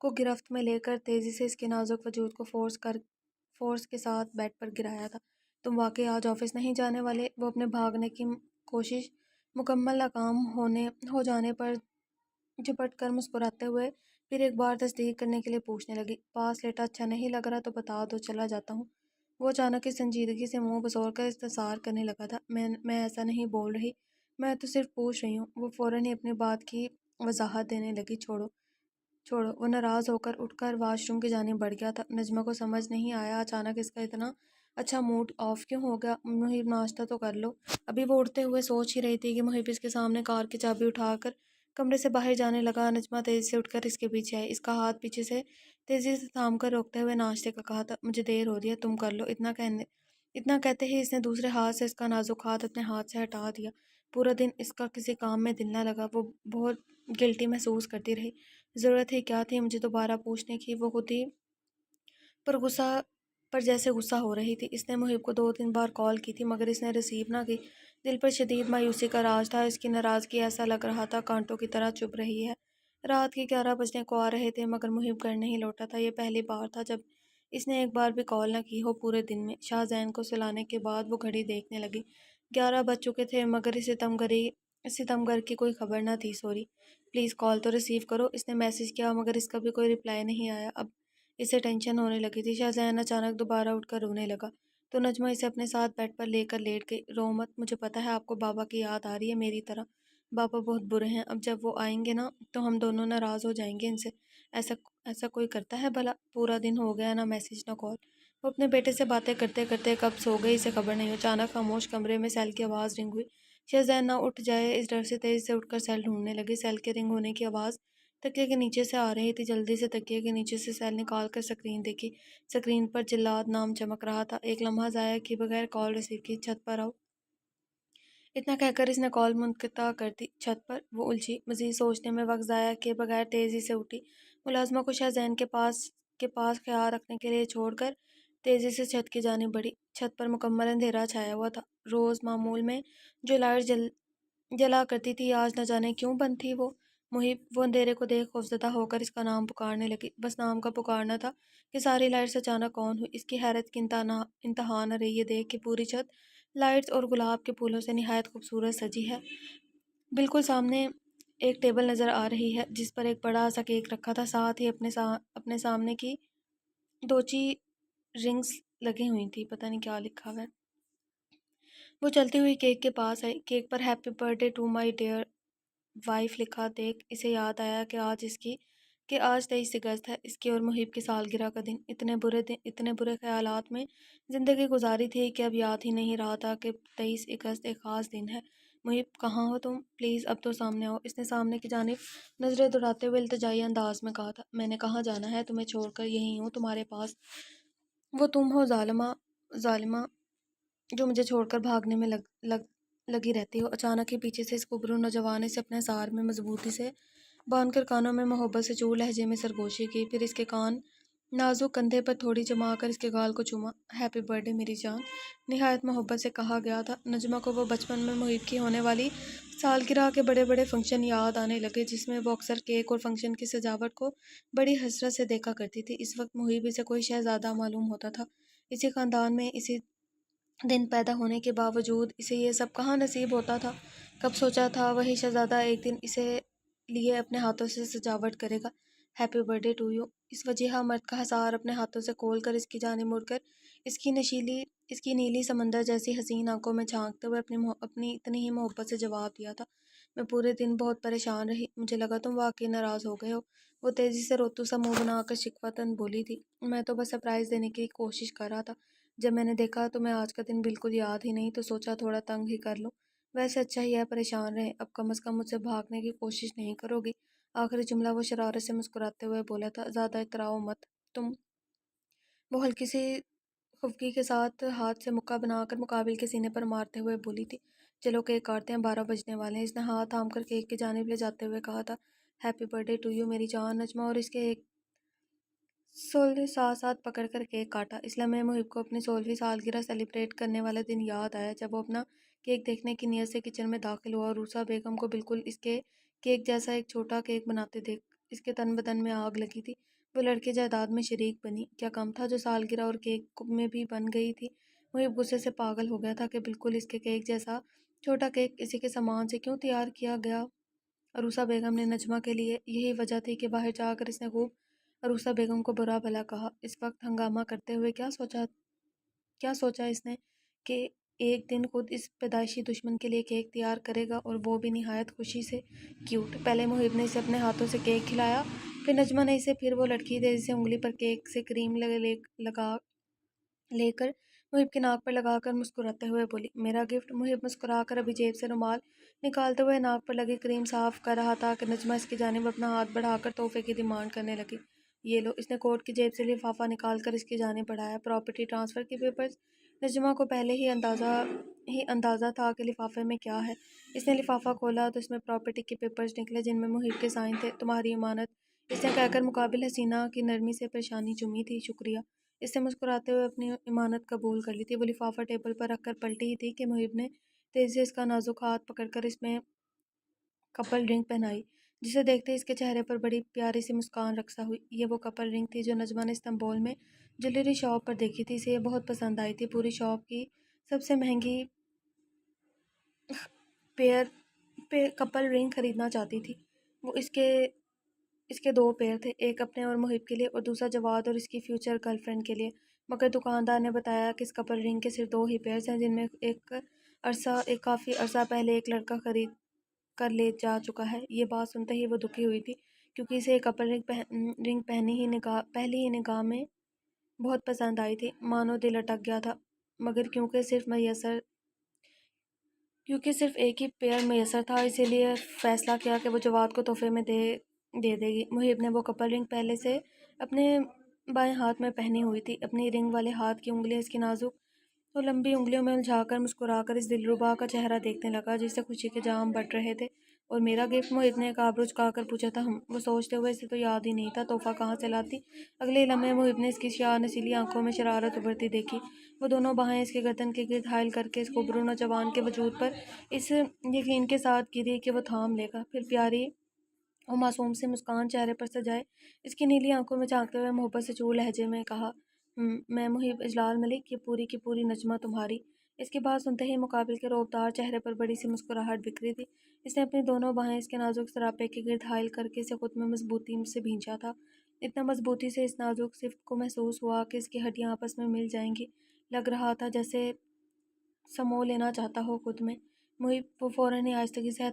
کو گرفت میں لے کر تیزی سے اس کے نازک وجود کو فورس کے ساتھ بیڈ پر گرایا تھا۔ تم واقعی آج آفس نہیں جانے والے؟ وہ اپنے بھاگنے کی کوشش مکمل ناکام ہو جانے پر جھپٹ کر مسکراتے ہوئے پھر ایک بار تصدیق کرنے کے لیے پوچھنے لگی، پاس لیٹا اچھا نہیں لگ رہا تو بتا دو، چلا جاتا ہوں۔ وہ اچانک کی سنجیدگی سے منہ بسور کر استفسار کرنے لگا تھا، میں ایسا نہیں بول رہی، میں تو صرف پوچھ رہی ہوں۔ وہ فوراً ہی اپنی بات کی وضاحت دینے لگی، چھوڑو چھوڑو۔ وہ ناراض ہو کر اٹھ کر واش روم کی جانب بڑھ گیا تھا۔ نجمہ کو سمجھ نہیں آیا اچانک اس کا اتنا اچھا موڈ آف کیوں ہو گیا۔ محب ناشتہ تو کر لو۔ ابھی وہ اٹھتے ہوئے سوچ ہی رہی تھی کہ محب اس کے سامنے کار کی چابی اٹھا کر کمرے سے باہر جانے لگا۔ نجمہ تیزی سے اٹھ کر اس کے پیچھے آئی، اس کا ہاتھ پیچھے سے تیزی سے تھام کر روکتے ہوئے ناشتے کا کہا تھا، مجھے دیر ہو رہی ہے، تم کر لو۔ اتنا کہتے ہی اس نے دوسرے ہاتھ سے اس کا نازک ہاتھ اپنے ہاتھ سے ہٹا دیا۔ پورا دن اس کا کسی کام میں دل نہ لگا، وہ بہت گلٹی محسوس کرتی رہی۔ ضرورت ہی کیا تھی مجھے دوبارہ پوچھنے کی، وہ خود ہی پر جیسے غصہ ہو رہی تھی۔ اس نے محب کو 2-3 بار کال کی تھی مگر اس نے ریسیو نہ کی۔ دل پر شدید مایوسی کا راج تھا، اس کی ناراضگی ایسا لگ رہا تھا کانٹوں کی طرح چبھ رہی ہے۔ رات کے 11 بجنے کو آ رہے تھے مگر محب گھر نہیں لوٹا تھا۔ یہ پہلی بار تھا جب اس نے ایک بار بھی کال نہ کی ہو پورے دن میں۔ شاہزین کو سلانے کے بعد وہ گھڑی دیکھنے لگی، 11 بج چکے تھے مگر اس ستمگر کی کوئی خبر نہ تھی۔ سوری، پلیز کال تو ریسیو کرو۔ اس نے میسج کیا مگر اس کا بھی کوئی رپلائی نہیں آیا۔ اب اسے ٹینشن ہونے لگی تھی۔ شاہزین اچانک دوبارہ اٹھ کر رونے لگا تو نجمہ اسے اپنے ساتھ بیڈ پر لے کر لیٹ گئی۔ رو مت، مجھے پتا ہے آپ کو بابا کی یاد آ رہی ہے میری طرح۔ بابا بہت برے ہیں، اب جب وہ آئیں گے نا تو ہم دونوں ناراض ہو جائیں گے ان سے۔ ایسا کوئی کرتا ہے بھلا؟ پورا دن ہو گیا، نہ میسج نہ کال۔ وہ اپنے بیٹے سے باتیں کرتے کرتے کب سو گئی اسے خبر نہیں۔ اچانک خاموش کمرے میں سیل کی آواز رنگ ہوئی۔ شاہزین نہ اٹھ جائے اس ڈر سے تیزی سے اٹھ کر سیل ڈھونڈنے لگی۔ سیل کے رنگ ہونے کی آواز تکیے کے نیچے سے آ رہی تھی۔ جلدی سے تکیے کے نیچے سے سیل نکال کر سکرین دیکھی۔ سکرین پر جلاد نام چمک رہا تھا۔ ایک لمحہ ضائع کیے بغیر کال ریسیو کی، چھت پر آؤ۔ اتنا کہہ کر اس نے کال منقطع کر دی۔ چھت پر وہ الجھی، مزید سوچنے میں وقت ضائع کیے بغیر تیزی سے اٹھی۔ ملازمہ کو شاہزین کے پاس خیال رکھنے کے لیے چھوڑ کر تیزی سے چھت کی جانب بڑھی۔ چھت پر مکمل اندھیرا چھایا ہوا تھا۔ روز معمول میں جو لائٹ جلا کرتی تھی آج نہ جانے کیوں بند تھی وہ اندھیرے کو دیکھ خوفزدہ ہو کر اس کا نام پکارنے لگی۔ بس نام کا پکارنا تھا کہ ساری لائٹس اچانک آن ہوئی۔ اس کی حیرت کی انتہا نہ رہی یہ دیکھ کہ پوری چھت لائٹس اور گلاب کے پھولوں سے نہایت خوبصورت سجی ہے۔ بالکل سامنے ایک ٹیبل نظر آ رہی ہے جس پر ایک بڑا سا کیک رکھا تھا، ساتھ ہی اپنے سامنے کی دوچی رنگز لگی ہوئی تھی، پتہ نہیں کیا لکھا ہوا ہے۔ وہ چلتی ہوئی کیک کے پاس آئی۔ کیک پر happy birthday to my dear wife لکھا دیکھ اسے یاد آیا کہ آج 23 اگست ہے، اس کی اور محب کی سالگرہ کا دن۔ اتنے برے خیالات میں زندگی گزاری تھی کہ اب یاد ہی نہیں رہا تھا کہ 23 اگست ایک خاص دن ہے۔ محب کہاں ہو تم؟ پلیز اب تو سامنے آؤ۔ اس نے سامنے کی جانب نظریں دوڑاتے ہوئے التجائی انداز میں کہا تھا، میں نے کہاں جانا ہے؟ تمہیں چھوڑ کر یہیں ہوں تمہارے پاس۔ وہ تم ہو ظالمہ جو مجھے چھوڑ کر بھاگنے میں لگی رہتی ہو۔ اچانک ہی پیچھے سے اس گبرو نوجوان نے اسے اپنے سار میں مضبوطی سے باندھ کر کانوں میں محبت سے چور لہجے میں سرگوشی کی، پھر اس کے کان نازک کندھے پر تھوڑی جما کر اس کے گال کو چوما۔ ہیپی برتھ ڈے میری جان، نہایت محبت سے کہا گیا تھا۔ نجمہ کو وہ بچپن میں محب کی ہونے والی سالگرہ کے بڑے بڑے فنکشن یاد آنے لگے جس میں وہ اکثر کیک اور فنکشن کی سجاوٹ کو بڑی حسرت سے دیکھا کرتی تھی۔ اس وقت محب اسے کوئی شہزادہ معلوم ہوتا تھا، اسی خاندان میں اسی دن پیدا ہونے کے باوجود اسے یہ سب کہاں نصیب ہوتا تھا؟ کب سوچا تھا وہی شہزادہ ایک دن اسے لیے اپنے ہاتھوں سے سجاوٹ کرے گا۔ Happy birthday to you. اس وجیحہ مرد کا ہثار اپنے ہاتھوں سے کھول کر اس کی جانب مڑ کر اس کی نیلی سمندر جیسی حسین آنکھوں میں جھانکتے ہوئے اپنی اتنی ہی محبت سے جواب دیا تھا، میں پورے دن بہت پریشان رہی، مجھے لگا تم واقعی ناراض ہو گئے ہو۔ وہ تیزی سے روتو سا منہ بنا کر شکوتاً بولی تھی، میں تو بس سرپرائز دینے کی کوشش کر رہا تھا، جب میں نے دیکھا تمہیں آج کا دن بالکل یاد ہی نہیں تو سوچا تھوڑا تنگ ہی کر لوں۔ ویسے اچھا ہی ہے پریشان رہے، اب کم از کم مجھ سے بھاگنے کی کوشش نہیں کرو گی۔ آخری جملہ وہ شرارت سے مسکراتے ہوئے بولا تھا، زیادہ اتراؤ مت تم۔ وہ ہلکی سی خفگی کے ساتھ ہاتھ سے مکہ بنا کر مقابل کے سینے پر مارتے ہوئے بولی تھی، چلو کیک کاٹتے ہیں، 12 بجنے والے ہیں۔ اس نے ہاتھ تھام کر کیک کی جانب لے جاتے ہوئے کہا تھا، happy birthday to you میری جان۔ نجمہ اور اس کے ایک سول ساتھ ساتھ پکڑ کر کیک کاٹا۔ اس لمحے محب کو اپنی 16ویں سالگرہ سیلیبریٹ کرنے والا دن یاد آیا جب وہ اپنا کیک دیکھنے کی نیت سے کچن میں داخل ہوا اور روسا بیگم کو بالکل اس کے کیک جیسا ایک چھوٹا کیک بناتے دیکھ اس کے تن بدن میں آگ لگی تھی۔ وہ لڑکی جائیداد میں شریک بنی، کیا کم تھا جو سالگرہ اور کیک میں بھی بن گئی تھی۔ محب غصے سے پاگل ہو گیا تھا کہ بالکل اس کے کیک جیسا چھوٹا کیک کسی کے سامان سے کیوں تیار کیا گیا۔ عروسہ بیگم نے نجمہ کے لیے یہی وجہ تھی کہ باہر جا کر اس نے خوب عروسہ بیگم کو برا بھلا کہا۔ اس وقت ہنگامہ کرتے ہوئے کیا سوچا اس نے کہ ایک دن خود اس پیدائشی دشمن کے لیے کیک تیار کرے گا، اور وہ بھی نہایت خوشی سے کیوٹ۔ پہلے محب نے اسے اپنے ہاتھوں سے کیک کھلایا، پھر نجمہ نے اسے، پھر وہ لڑکی تیزی سے انگلی پر کیک سے کریم لے کر محب کی ناک پر لگا کر مسکراتے ہوئے بولی، میرا گفٹ۔ محب مسکرا کر ابھی جیب سے رومال نکالتے ہوئے ناک پر لگی کریم صاف کر رہا تھا کہ نجمہ اس کی جانب اپنا ہاتھ بڑھا کر تحفے کی ڈیمانڈ کرنے لگی۔ یہ لو۔ اس نے کوٹ کی جیب سے لفافہ نکال کر اس کی جانب بڑھایا۔ پراپرٹی ٹرانسفر کے پیپرز۔ نجمہ کو پہلے ہی اندازہ تھا کہ لفافے میں کیا ہے۔ اس نے لفافہ کھولا تو اس میں پراپرٹی کے پیپرز نکلے جن میں محب کے سائن تھے۔ تمہاری امانت، اس نے کہہ کر مقابل حسینہ کی نرمی سے پریشانی چومی تھی۔ شکریہ۔ اس نے مسکراتے ہوئے اپنی امانت قبول کر لی تھی۔ وہ لفافہ ٹیبل پر رکھ کر پلٹی ہی تھی کہ محب نے تیزی سے اس کا نازک ہاتھ پکڑ کر اس میں کپل رنگ پہنائی، جسے دیکھتے ہی اس کے چہرے پر بڑی پیاری سی مسکان رقصہ ہوئی۔ یہ وہ کپل رنگ تھی جو نجمہ نے استنبول میں جویلری شاپ پر دیکھی تھی۔ اسے یہ بہت پسند آئی تھی۔ پوری شاپ کی سب سے مہنگی کپل رنگ خریدنا چاہتی تھی وہ۔ اس کے 2 پیر تھے، ایک اپنے اور محب کے لیے، اور دوسرا جواد اور اس کی فیوچر گرل فرینڈ کے لیے۔ مگر دکاندار نے بتایا کہ اس کپل رنگ کے صرف 2 ہی پیئرز ہیں، جن میں ایک کافی عرصہ پہلے ایک لڑکا خرید کر لے جا چکا ہے۔ یہ بات سنتے ہی وہ دکھی ہوئی تھی، کیونکہ اسے یہ کپل رنگ پہلی ہی نگاہ میں بہت پسند آئی تھی۔ مانو دل اٹک گیا تھا، مگر کیونکہ صرف ایک ہی پیئر میسر تھا، اسی لیے فیصلہ کیا کہ وہ جواد کو تحفے میں دے دے گی۔ محب نے وہ کپل رنگ پہلے سے اپنے بائیں ہاتھ میں پہنی ہوئی تھی۔ اپنی رنگ والے ہاتھ کی انگلیاں اس کی نازک اور لمبی انگلیوں میں الجھا کر مسکرا کر اس دلربا کا چہرہ دیکھنے لگا جس سے خوشی کے جام بٹ رہے تھے۔ اور میرا گفٹ؟ محب نے ایک آبرو جھکا کر پوچھا تھا۔ وہ سوچتے ہوئے، اسے تو یاد ہی نہیں تھا، تحفہ کہاں سے لاتی۔ اگلے لمحے محب نے اس کی سیاہ نسیلی آنکھوں میں شرارت ابھرتی دیکھی۔ وہ دونوں باہیں اس کے گردن کے گرد حائل کر کے اس خوبرو نوجوان کے وجود پر اس یقین کے ساتھ گری کہ وہ تھام لے گا، پھر پیاری اور معصوم سی مسکان چہرے پر سجائے اس کی نیلی آنکھوں میں جھانکتے ہوئے محبت سے چور لہجے میں کہا، میں محب اجلال ملک، یہ پوری کی پوری نجمہ تمہاری۔ اس کی بات سنتے ہی مقابل کے رعبدار چہرے پر بڑی سی مسکراہٹ بکھری تھی۔ اس نے اپنی دونوں باہیں اس کے نازک سراپے کے گرد حائل کر کے اسے خود میں مضبوطی سے بھینچا تھا۔ اتنا مضبوطی سے اس نازک صفت کو محسوس ہوا کہ اس کی ہڈیاں آپس میں مل جائیں گی۔ لگ رہا تھا جیسے سمو لینا چاہتا ہو خود میں۔ محب وہ فوراً ہی آہستگی سے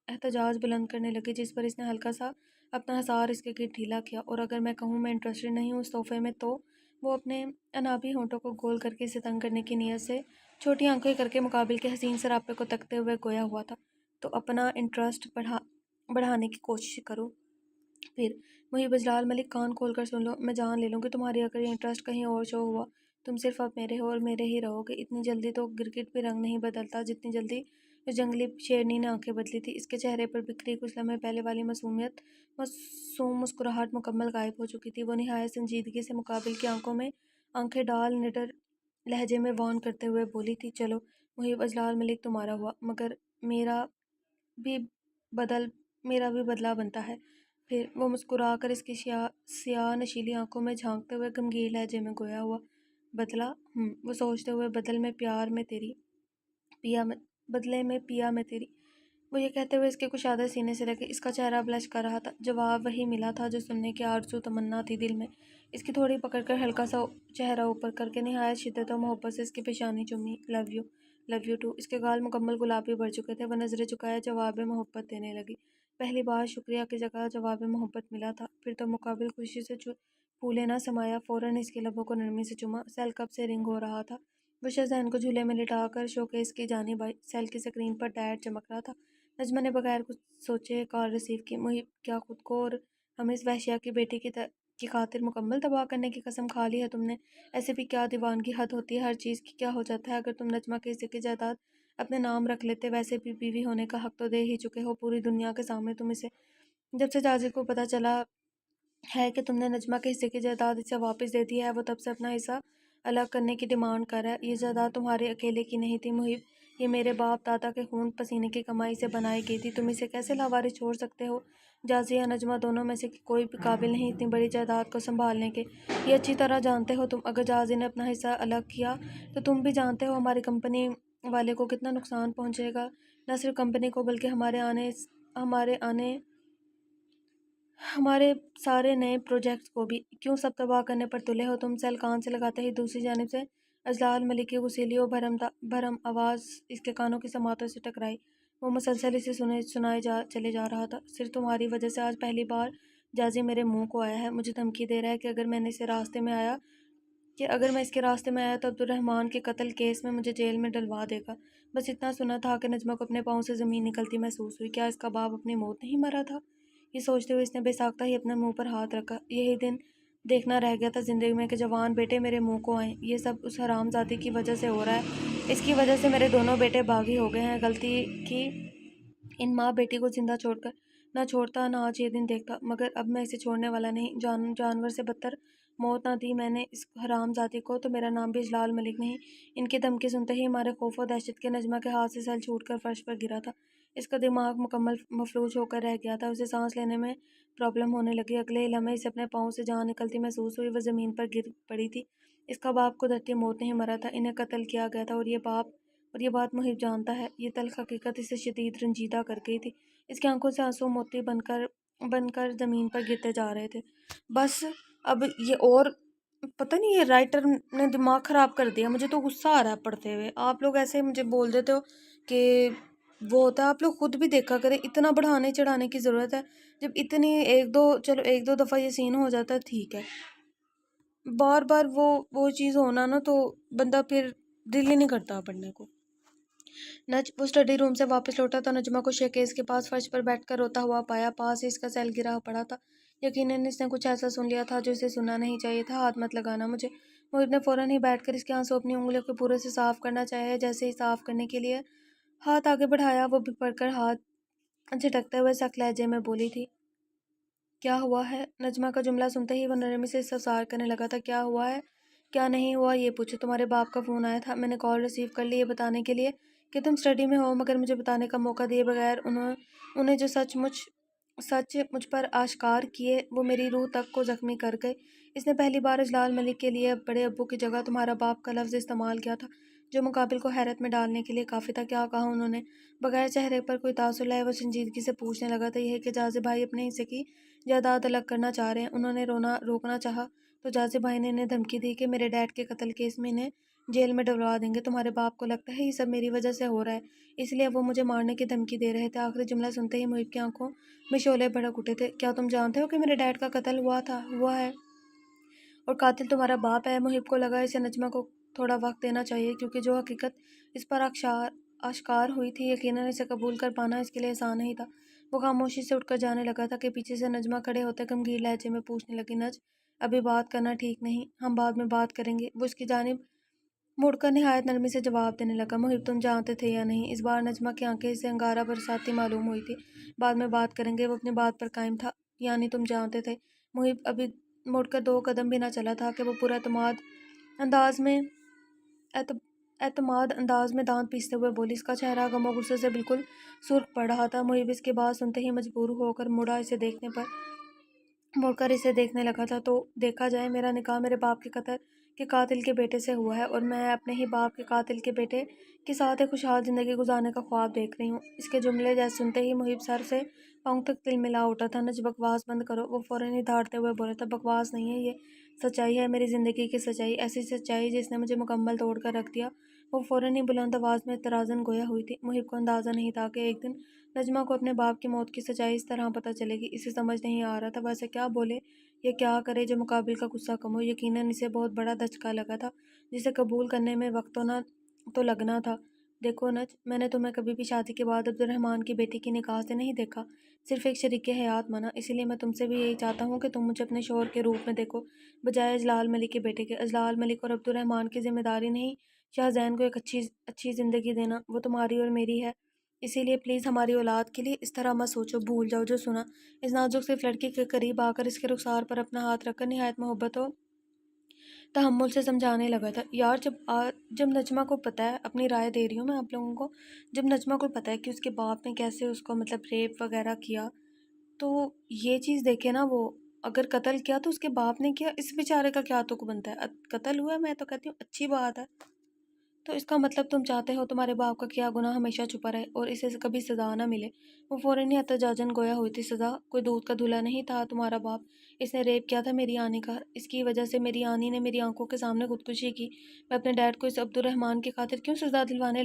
احتجاج بلند کرنے لگی، جس پر اس نے ہلکا سا اپنا حصار اس کے گرد ڈھیلا کیا۔ اور اگر میں کہوں میں انٹرسٹڈ نہیں ہوں اس تحفے میں، تو وہ اپنے انابی ہونٹوں کو گول کر کے اسے تنگ کرنے کی نیت سے چھوٹی آنکھیں کر کے مقابل کے حسین سراپے کو تکتے ہوئے گویا ہوا تھا، تو اپنا انٹرسٹ بڑھانے کی کوشش کرو۔ پھر محب اجلال ملک، کان کھول کر سن لو، میں جان لے لوں گی تمہاری اگر یہ انٹرسٹ کہیں اور شو ہوا، تم صرف اب میرے ہو اور میرے ہی رہو گے۔ اتنی جلدی تو گرگٹ بھی رنگ نہیں بدلتا جتنی جلدی اس جنگلی شیرنی نے آنکھیں بدلی تھی۔ اس کے چہرے پر بکھری کچھ لمحے پہلے والی معصوم مسکراہٹ مکمل غائب ہو چکی تھی۔ وہ نہایت سنجیدگی سے مقابل کی آنکھوں میں آنکھیں ڈال نڈر لہجے میں وارن کرتے ہوئے بولی تھی، چلو محب اجلال ملک، تمہارا ہوا، مگر میرا بھی بدلہ بنتا ہے۔ پھر وہ مسکرا کر اس کی سیاہ نشیلی آنکھوں میں جھانکتے ہوئے گمگیر لہجے میں گویا ہوا، بدلہ؟ وہ سوچتے ہوئے، بدلے میں پیا میں تیری۔ وہ یہ کہتے ہوئے اس کے کشادہ سینے سے لگے۔ اس کا چہرہ بلش کر رہا تھا۔ جواب وہی ملا تھا جو سننے کی آرزو تمنا تھی دل میں۔ اس کی تھوڑی پکڑ کر ہلکا سا چہرہ اوپر کر کے نہایت شدت اور محبت سے اس کی پیشانی چومی۔ Love you to. اس کے گال مکمل گلابی بڑھ چکے تھے۔ وہ نظریں چکائے جواب محبت دینے لگی۔ پہلی بار شکریہ کی جگہ جواب محبت ملا تھا۔ پھر تو مقابل خوشی سے پھولے نہ سمایا، فوراً اس کے لبوں کو نرمی سے چوما۔ سیل کب سے رنگ ہو رہا تھا۔ وہ شہزین کو جھولے میں لٹا کر شوکیس کی جانب آئی۔ سیل کی سکرین پر ڈائٹ چمک رہا تھا۔ نجمہ نے بغیر کچھ سوچے کال ریسیو کی۔ محب، کیا خود کو اور ہمیں اس وحشیہ کی بیٹی کی خاطر مکمل تباہ کرنے کی قسم کھا لی ہے تم نے؟ ایسے بھی کیا دیوانگی حد ہوتی ہے ہر چیز کی۔ کیا ہو جاتا ہے اگر تم نجمہ کے حصے کی جائیداد اپنے نام رکھ لیتے؟ ویسے بھی بیوی ہونے کا حق تو دے ہی چکے ہو پوری دنیا کے سامنے تم اسے۔ جب سے جاجد کو پتہ چلا ہے کہ تم نے نجمہ کے حصے کی جائیداد اسے واپس دے دی ہے، وہ تب سے اپنا حصہ الگ کرنے کی ڈیمانڈ کر رہا ہے۔ یہ جائیداد تمہارے اکیلے کی نہیں تھی محب، یہ میرے باپ دادا کے خون پسینے کی کمائی سے بنائی گئی تھی۔ تم اسے کیسے لاوارث چھوڑ سکتے ہو؟ جازی یا نجمہ دونوں میں سے کوئی بھی قابل نہیں اتنی بڑی جائیداد کو سنبھالنے کے، یہ اچھی طرح جانتے ہو تم۔ اگر جازی نے اپنا حصہ الگ کیا تو تم بھی جانتے ہو ہماری کمپنی والے کو کتنا نقصان پہنچے گا، نہ صرف کمپنی کو بلکہ ہمارے سارے نئے پروجیکٹس کو بھی۔ کیوں سب تباہ کرنے پر تلے ہو تم؟ سیل کان سے لگاتے ہی دوسری جانب سے اجلال ملک کی غسیلی و بھرم آواز اس کے کانوں کی سماعتوں سے ٹکرائی۔ وہ مسلسل اسے سنائے چلے جا رہا تھا۔ صرف تمہاری وجہ سے آج پہلی بار جازی میرے منہ کو آیا ہے، مجھے دھمکی دے رہا ہے کہ اگر میں اس کے راستے میں آیا تو عبد الرحمن کے قتل کیس میں مجھے جیل میں ڈلوا دے گا۔ بس اتنا سنا تھا کہ نجمہ کو اپنے پاؤں سے زمین نکلتی محسوس ہوئی۔ کیا اس کا باپ اپنی موت نہیں مرا تھا؟ یہ سوچتے ہوئے اس نے بے ساختہ ہی اپنے منہ پر ہاتھ رکھا۔ یہی دن دیکھنا رہ گیا تھا زندگی میں کہ جوان بیٹے میرے منہ کو آئیں۔ یہ سب اس حرام زادی کی وجہ سے ہو رہا ہے، اس کی وجہ سے میرے دونوں بیٹے باغی ہو گئے ہیں۔ غلطی کی ان ماں بیٹی کو زندہ چھوڑ کر نہ چھوڑتا، نہ آج یہ دن دیکھتا، مگر اب میں اسے چھوڑنے والا نہیں۔ جانور سے بدتر موت نہ دی میں نے اس حرام زادی کو تو میرا نام بھی اجلال ملک نہیں۔ ان کی دھمکی سنتے ہی ہمارے خوف و دہشت کے نجمہ کے ہاتھ سے سیل چھوٹ کر فرش پر گرا تھا۔ اس کا دماغ مکمل مفلوج ہو کر رہ گیا تھا، اسے سانس لینے میں پرابلم ہونے لگی۔ اگلے ہی لمحے اسے اپنے پاؤں سے جان نکلتی محسوس ہوئی، وہ زمین پر گر پڑی تھی۔ اس کا باپ قدرتی موت نہیں مرا تھا، انہیں قتل کیا گیا تھا، اور یہ بات محب جانتا ہے۔ یہ تلخ حقیقت اسے شدید رنجیدہ کر گئی تھی۔ اس کی آنکھوں سے آنسو موتی بن کر زمین پر گرتے جا رہے تھے۔ بس اب یہ اور پتہ نہیں، یہ رائٹر نے دماغ خراب کر دیا، مجھے تو غصہ آ رہا ہے پڑھتے ہوئے۔ آپ لوگ ایسے مجھے بول دیتے ہو کہ وہ ہوتا ہے، آپ لوگ خود بھی دیکھا کریں، اتنا بڑھانے چڑھانے کی ضرورت ہے؟ جب اتنی ایک دو دفعہ یہ سین ہو جاتا ہے ٹھیک ہے، بار بار وہ چیز ہونا نا تو بندہ پھر دل ہی نہیں کرتا پڑھنے کو۔ وہ اسٹڈی روم سے واپس لوٹا تو نجمہ کو شیکیز کے پاس فرش پر بیٹھ کر روتا ہوا پایا۔ پاس ہی اس کا سیل گرا پڑا تھا۔ یقیناً اس نے کچھ ایسا سن لیا تھا جو اسے سننا نہیں چاہیے تھا۔ ہاتھ مت لگانا مجھے۔ محب نے فوراً ہی بیٹھ کر اس کے آنسو اپنی انگلیوں کے پورے سے صاف کرنا چاہے، جیسے ہی صاف کرنے کے لیے ہاتھ آگے بڑھایا، وہ بھی پڑھ کر ہاتھ جھٹکتے ہوئے سخت لہجے میں بولی تھی، کیا ہوا ہے؟ نجمہ کا جملہ سنتے ہی وہ نرمی سے استفسار کرنے لگا تھا۔ کیا ہوا ہے؟ کیا نہیں ہوا یہ پوچھو۔ تمہارے باپ کا فون آیا تھا، میں نے کال ریسیو کر لی یہ بتانے کے لیے کہ تم اسٹڈی میں ہو، مگر مجھے بتانے کا موقع دیے بغیر انہیں جو سچ مجھ پر آشکار کیے وہ میری روح تک کو زخمی کر گئے۔ اس نے پہلی بار اجلال ملک کے لیے بڑے ابو کی جگہ تمہارا باپ کا لفظ استعمال کیا تھا، جو مقابل کو حیرت میں ڈالنے کے لیے کافی تھا۔ کیا کہا انہوں نے؟ بغیر چہرے پر کوئی تاثر لائے وہ سنجیدگی سے پوچھنے لگا تھا، یہ ہے کہ جازی بھائی اپنے حصے کی جائیداد الگ کرنا چاہ رہے ہیں۔ انہوں نے روکنا چاہا تو جازی بھائی نے انہیں دھمکی دی کہ میرے ڈیڈ کے قتل کیس میں انہیں جیل میں ڈلوا دیں گے۔ تمہارے باپ کو لگتا ہے یہ سب میری وجہ سے ہو رہا ہے، اس لیے وہ مجھے مارنے کی دھمکی دے رہے تھے۔ آخری جملہ سنتے ہی محب کی آنکھوں میں شعلے بھڑک اٹھے تھے۔ کیا تم جانتے ہو کہ میرے ڈیڈ کا قتل ہوا ہے اور قاتل تمہارا باپ ہے؟ محب کو لگا اسے نجمہ کو تھوڑا وقت دینا چاہیے، کیونکہ جو حقیقت اس پر آشکار ہوئی تھی یقیناً اسے قبول کر پانا اس کے لیے آسان نہیں تھا۔ وہ خاموشی سے اٹھ کر جانے لگا تھا کہ پیچھے سے نجمہ کھڑے ہوتے گمگیر لہجے میں پوچھنے لگی، نج ابھی بات کرنا ٹھیک نہیں، ہم بعد میں بات کریں گے۔ وہ اس کی جانب مڑ کر نہایت نرمی سے جواب دینے لگا، محب تم جانتے تھے یا نہیں؟ اس بار نجمہ کی آنکھیں اسے انگارہ برساتی معلوم ہوئی تھی۔ بعد میں بات کریں گے، وہ اپنی بات پر قائم تھا۔ یعنی تم جانتے تھے؟ محب ابھی مڑ کر 2 قدم بھی نہ چلا تھا کہ وہ پورا اعتماد انداز میں دانت پیستے ہوئے بولی۔ اس کا چہرہ غم و غصے سے بالکل سرخ پڑ رہا تھا۔ محب اس کی بات سنتے ہی مجبور ہو کر مڑ کر اسے دیکھنے لگا تھا۔ تو دیکھا جائے، میرا نکاح میرے باپ کے قاتل کے بیٹے سے ہوا ہے، اور میں اپنے ہی باپ کے قاتل کے بیٹے کے ساتھ ایک خوشحال زندگی گزارنے کا خواب دیکھ رہی ہوں۔ اس کے جملے جیسے سنتے ہی محب سر سے پاؤں تک تلملا اٹھا تھا۔ نج بکواس بند کرو، وہ فوراً ہی دھاڑتے ہوئے بولا تھا۔ بکواس نہیں ہے، یہ سچائی ہے، میری زندگی کی سچائی، ایسی سچائی جس نے مجھے مکمل توڑ کر رکھ دیا۔ وہ فوراً ہی بلند آواز میں اعتراضاً گویا ہوئی تھی۔ محب کو اندازہ نہیں تھا کہ ایک دن نجمہ کو اپنے باپ کی موت کی سچائی اس طرح پتہ چلے گی۔ اسے سمجھ نہیں آ رہا تھا وہ ایسا کیا بولے یا کیا کرے جو مقابل کا غصہ کم ہو۔ یقیناً اسے بہت بڑا دھچکا لگا تھا جسے قبول کرنے میں وقت تو لگنا تھا۔ دیکھو نج، میں نے تمہیں کبھی بھی شادی کے بعد عبد الرحمن کی بیٹی کی نکاح سے نہیں دیکھا، صرف ایک شریک حیات مانا۔ اسی لیے میں تم سے بھی یہی چاہتا ہوں کہ تم مجھے اپنے شوہر کے روپ میں دیکھو، بجائے اجلال ملک کے بیٹے کے۔ اجلال ملک اور عبد الرحمن کی ذمہ داری نہیں شاہ زین کو ایک اچھی زندگی دینا، وہ تمہاری اور میری ہے۔ اسی لیے پلیز ہماری اولاد کے لیے اس طرح مت سوچو، بھول جاؤ جو سنا۔ اس نازک صرف لڑکی کے قریب آ کر اس کے رخسار پر اپنا ہاتھ رکھ کر نہایت محبت و تحمل سے سمجھانے لگا تھا، یار جب نجمہ کو پتہ ہے، اپنی رائے دے رہی ہوں میں آپ لوگوں کو، جب نجمہ کو پتہ ہے کہ اس کے باپ نے کیسے اس کو ریپ وغیرہ کیا، تو یہ چیز دیکھے نا، وہ اگر قتل کیا تو اس کے باپ نے کیا، اس بیچارے کا کیا تک بنتا ہے؟ قتل ہوا ہے، میں تو کہتی ہوں اچھی بات ہے۔ تو اس کا مطلب تم چاہتے ہو تمہارے باپ کا کیا گناہ ہمیشہ چھپا رہے اور اسے کبھی سزا نہ ملے۔ وہ فوراً ہی احتجاجاً گویا ہوئی تھی، سزا کوئی دودھ کا دھلا نہیں تھا تمہارا باپ، اس نے ریپ کیا تھا میری آنی کا، اس کی وجہ سے میری آنی نے میری آنکھوں کے سامنے خودکشی کی۔ میں اپنے ڈیڈ کو اس عبدالرحمن کی خاطر کیوں سزا دلوانے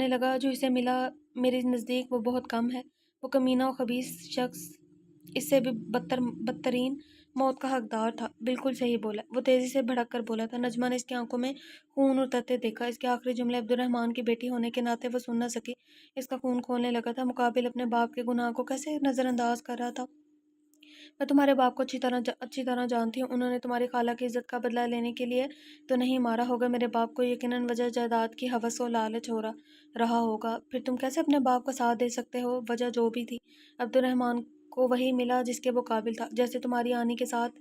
لگا جو اسے ملا میرے نزدیک وہ بہت کم ہے۔ وہ کمینہ و خبیث شخص اس سے بھی بدترین موت کا حقدار تھا۔ بالکل صحیح بولا، وہ تیزی سے بھڑک کر بولا تھا۔ نجمہ نے اس کی آنکھوں میں خون اترتے دیکھا، اس کے آخری جملے عبدالرحمن کی بیٹی ہونے کے ناطے وہ سن نہ سکی، اس کا خون کھولنے لگا تھا۔ مقابل اپنے باپ کے گناہ کو کیسے نظر انداز کر رہا تھا۔ میں تمہارے باپ کو اچھی طرح جانتی ہوں، انہوں نے تمہاری خالہ کی عزت کا بدلہ لینے کے لیے تو نہیں مارا ہوگا، میرے باپ کو یقیناً وجہ جائیداد کی ہوس و لالچ ہو رہا ہوگا، پھر تم کیسے اپنے باپ کا ساتھ دے سکتے ہو؟ وجہ جو بھی تھی، عبدالرحمن کو وہی ملا جس کے وہ قابل تھا۔ جیسے تمہاری آنی کے ساتھ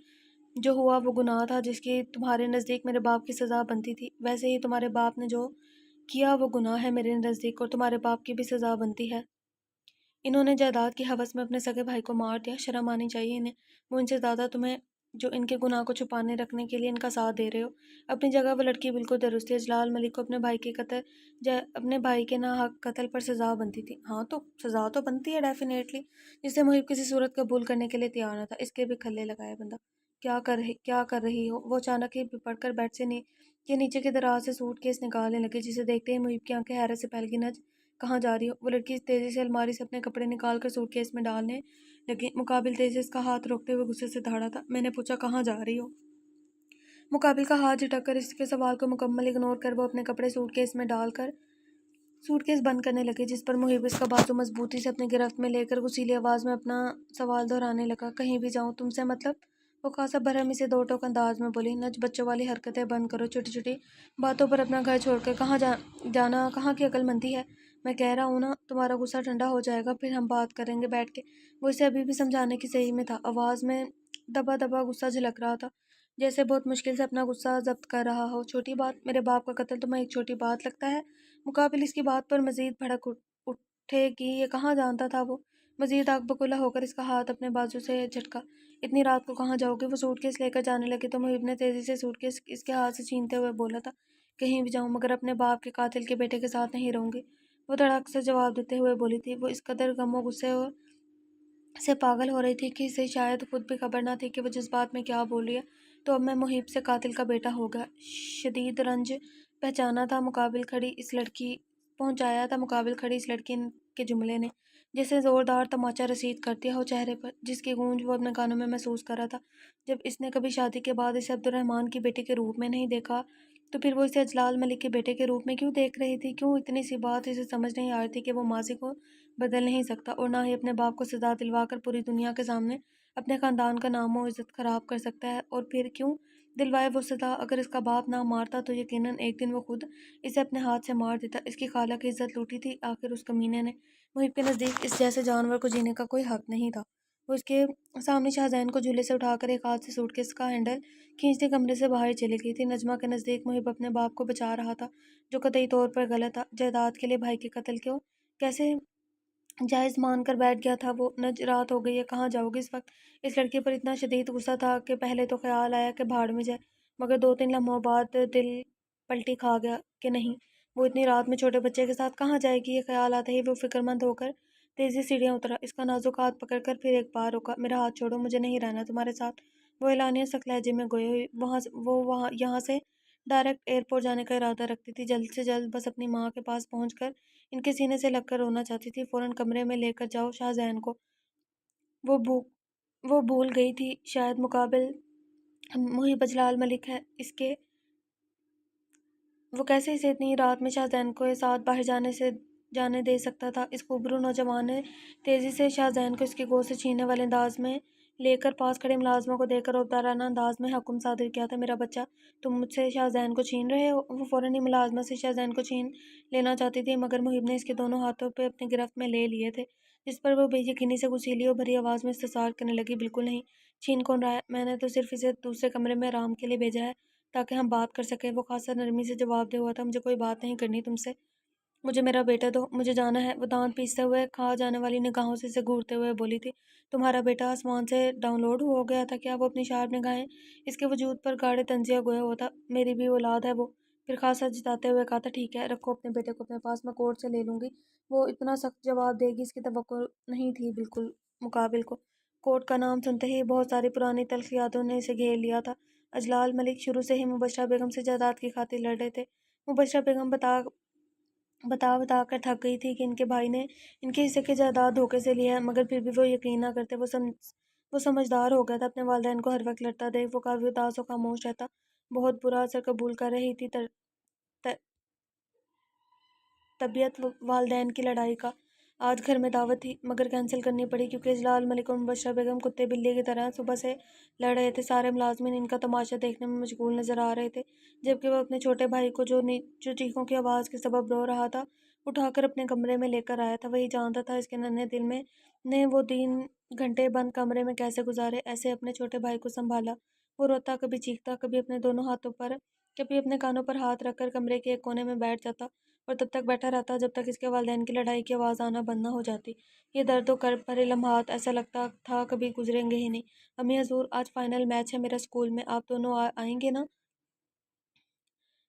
جو ہوا وہ گناہ تھا جس کی تمہارے نزدیک میرے باپ کی سزا بنتی تھی، ویسے ہی تمہارے باپ نے جو کیا وہ گناہ ہے میرے نزدیک، اور تمہارے باپ کی بھی سزا بنتی ہے۔ انہوں نے جائیداد کی ہوس میں اپنے سگے بھائی کو مار دیا، شرم آنی چاہیے انہیں، وہ ان سے زیادہ تمہیں جو ان کے گناہ کو چھپانے رکھنے کے لیے ان کا ساتھ دے رہے ہو۔ اپنی جگہ وہ لڑکی بالکل درست ہے، جلال ملک کو اپنے بھائی کے ناحق قتل پر سزا بنتی تھی۔ ہاں تو سزا تو بنتی ہے ڈیفینیٹلی، جسے محب کسی صورت قبول کرنے کے لیے تیار نہ تھا۔ اس کے بھی کھلے لگائے بندہ، کیا کر رہی ہو؟ وہ اچانک ہی پڑھ کر بیڈ سے نیچے کی دراز سے سوٹ کیس نکالنے لگی، جسے دیکھتے ہی محب کی آنکھیں حیرت سے پھیل گئی۔ نج کہاں جا رہی ہو؟ وہ لڑکی تیزی سے الماری سے اپنے کپڑے نکال کر سوٹ کیس میں ڈالنے لگی، مقابل تیزی اس کا ہاتھ روکتے ہوئے غصے سے دھاڑا تھا۔ میں نے پوچھا کہاں جا رہی ہو؟ مقابل کا ہاتھ جھٹک کر اس کے سوال کو مکمل اگنور کر وہ اپنے کپڑے سوٹ کیس میں ڈال کر سوٹ کیس بند کرنے لگے، جس پر محب اس کا بازو مضبوطی سے اپنی گرفت میں لے کر غصیلی آواز میں اپنا سوال دہرانے لگا۔ کہیں بھی جاؤں تم سے مطلب؟ وہ خاصا برہمی سے دو ٹوک انداز میں بولی۔ نج بچوں والی حرکتیں بند کرو، چھوٹی چھوٹی باتوں پر اپنا گھر چھوڑ کر کہاں جانا کہاں کی عقل مندی ہے؟ میں کہہ رہا ہوں نا تمہارا غصہ ٹھنڈا ہو جائے گا، پھر ہم بات کریں گے بیٹھ کے۔ وہ اسے ابھی بھی سمجھانے کی صحیح میں تھا، آواز میں دبا دبا غصہ جھلک رہا تھا، جیسے بہت مشکل سے اپنا غصہ ضبط کر رہا ہو۔ چھوٹی بات؟ میرے باپ کا قتل تمہیں ایک چھوٹی بات لگتا ہے؟ مقابل اس کی بات پر مزید بھڑک اٹھے گی، یہ کہاں جانتا تھا وہ؟ مزید آگ بگولا ہو کر اس کا ہاتھ اپنے بازو سے جھٹکا۔ اتنی رات کو کہاں جاؤ گے؟ وہ سوٹ کیس لے کر جانے لگی تو محب نے تیزی سے سوٹ کیس اس کے ہاتھ سے چھینتے ہوئے بولا تھا، کہیں بھی جاؤں مگر اپنے باپ کے قاتل کے بیٹے کے ساتھ نہیں رہوں گی۔ وہ دھڑک سے جواب دیتے ہوئے بولی تھی، وہ اس قدر غم و غصے سے پاگل ہو رہی تھی کہ اسے شاید خود بھی خبر نہ تھی کہ وہ جس بات میں کیا بول رہی ہے۔ تو اب میں محب سے قاتل کا بیٹا ہو گیا، شدید رنج پہنچایا تھا مقابل کھڑی اس لڑکی کے جملے نے، جیسے زوردار تماچا رسید کر دیا ہو چہرے پر، جس کی گونج وہ اپنے کانوں میں محسوس کر رہا تھا۔ جب اس نے کبھی شادی کے بعد اسے عبدالرحمن کی بیٹی کے روپ میں نہیں دیکھا تو پھر وہ اسے جلال ملک کے بیٹے کے روپ میں کیوں دیکھ رہی تھی؟ کیوں اتنی سی بات اسے سمجھ نہیں آ رہی تھی کہ وہ ماضی کو بدل نہیں سکتا اور نہ ہی اپنے باپ کو سزا دلوا کر پوری دنیا کے سامنے اپنے خاندان کا نام و عزت خراب کر سکتا ہے؟ اور پھر کیوں دلوائے وہ سزا؟ اگر اس کا باپ نہ مارتا تو یقیناً ایک دن وہ خود اسے اپنے ہاتھ سے مار دیتا۔ اس کی خالہ کی عزت لوٹی تھی آخر اس کمینے نے۔ محب کے نزدیک اس جیسے جانور کو جینے کا کوئی حق نہیں تھا۔ وہ اس کے سامنے شاہزین کو جھولے سے اٹھا کر ایک ہاتھ سے سوٹ کیس کا ہینڈل کھینچتی کمرے سے باہر چلی گئی تھی۔ نجمہ کے نزدیک محب اپنے باپ کو بچا رہا تھا، جو قطعی طور پر غلط تھا۔ جائیداد کے لیے بھائی کے قتل کو کیسے جائز مان کر بیٹھ گیا تھا وہ؟ نج رات ہو گئی ہے، کہاں جاؤ گی اس وقت؟ اس لڑکی پر اتنا شدید غصہ تھا کہ پہلے تو خیال آیا کہ بھاڑ میں جائے، مگر 2-3 لمحوں بعد دل پلٹی کھا گیا کہ نہیں، وہ اتنی رات میں چھوٹے بچے کے ساتھ کہاں جائے گی؟ یہ خیال آتے ہی وہ فکرمند ہو کر تیزی سیڑھیاں اترا، اس کا نازک ہاتھ پکڑ کر پھر ایک بار روکا۔ میرا ہاتھ چھوڑو، مجھے نہیں رہنا تمہارے ساتھ، وہ اعلانیہ سخت لہجے میں گوئی ہوئی۔ یہاں سے ڈائریکٹ ایئرپورٹ جانے کا ارادہ رکھتی تھی، جلد سے جلد بس اپنی ماں کے پاس پہنچ کر ان کے سینے سے لگ کر رونا چاہتی تھی۔ فوراً کمرے میں لے کر جاؤ شاہزین کو، وہ بھول گئی تھی شاید مقابل محب جلال ملک ہے اس کے، وہ کیسے اسے اتنی رات میں شاہزین کو ساتھ باہر جانے دے سکتا تھا؟ اس خوبرو نوجوان نے تیزی سے شاہزین کو اس کی گود سے چھیننے والے انداز میں لے کر پاس کھڑے ملازموں کو دیکھ کر عہدیدارانہ انداز میں حکم صادر کیا تھا، میرا بچہ، تم مجھ سے شاہزین کو چھین رہے ہو؟ وہ فوراً ہی ملازمہ سے شاہزین کو چھین لینا چاہتی تھی، مگر محب نے اس کے دونوں ہاتھوں پہ اپنی گرفت میں لے لیے تھے، جس پر وہ بے یقینی سے غصیلی و بھری آواز میں استفسار کرنے لگی، بالکل نہیں، چھین کون رہا ہے؟ میں نے تو صرف اسے دوسرے کمرے میں آرام کے لیے بھیجا ہے تاکہ ہم بات کر سکیں۔ وہ خاصا نرمی سے جواب دے ہوا تھا، مجھے کوئی بات نہیں کرنی تم سے، مجھے میرا بیٹا دو، مجھے جانا ہے، وہ دانت پیستے ہوئے کھا جانے والی نگاہوں سے اسے گھورتے ہوئے بولی تھی۔ تمہارا بیٹا آسمان سے ڈاؤن لوڈ ہو گیا تھا کیا؟ وہ اپنی شارپ نگاہیں اس کے وجود پر گاڑے تنزیہ گویا ہوا تھا۔ میری بھی اولاد ہے وہ۔ پھر خاصا جتاتے ہوئے کہا تھا، ٹھیک ہے، رکھو اپنے بیٹے کو اپنے پاس، میں کورٹ سے لے لوں گی۔ وہ اتنا سخت جواب دے گی اس کی توقع نہیں تھی بالکل مقابل کو۔ کورٹ کا نام سنتے ہی بہت ساری پرانی تلخ یادوں نے اسے گھیر لیا تھا۔ اجلال ملک شروع سے ہی مبشرہ بیگم سے جائیداد کی خاطر لڑ رہے تھے۔ مبشرہ بیگم بتا کر تھک گئی تھی کہ ان کے بھائی نے ان کے حصے کی جائیداد دھوکے سے لی ہے، مگر پھر بھی وہ یقین نہ کرتے۔ وہ سمجھدار ہو گیا تھا، اپنے والدین کو ہر وقت لڑتا دیکھ وہ کافی اداس و خاموش رہتا۔ بہت برا اثر قبول کر رہی تھی طبیعت والدین کی لڑائی کا۔ آج گھر میں دعوت تھی مگر کینسل کرنی پڑی کیونکہ اجلال ملک اور مبشرہ بیگم کتے بلی کی طرح صبح سے لڑ رہے تھے۔ سارے ملازمین ان کا تماشا دیکھنے میں مشغول نظر آ رہے تھے، جبکہ وہ اپنے چھوٹے بھائی کو جو چیخوں کی آواز کے سبب رو رہا تھا اٹھا کر اپنے کمرے میں لے کر آیا تھا۔ وہی جانتا تھا اس کے ننھے دل میں نے وہ 3 گھنٹے بند کمرے میں کیسے گزارے۔ ایسے اپنے چھوٹے بھائی کو سنبھالا، وہ روتا، کبھی چیختا، کبھی اپنے دونوں ہاتھوں پر، کبھی اپنے کانوں پر ہاتھ رکھ کر کمرے کے ایک کونے میں بیٹھ جاتا اور تب تک بیٹھا رہتا جب تک اس کے والدین کی لڑائی کی آواز آنا بند نہ ہو جاتی۔ یہ درد و کرب بھرے لمحات ایسا لگتا تھا کبھی گزریں گے ہی نہیں۔ امی حضور، آج فائنل میچ ہے میرا اسکول میں، آپ دونوں آئیں گے نا؟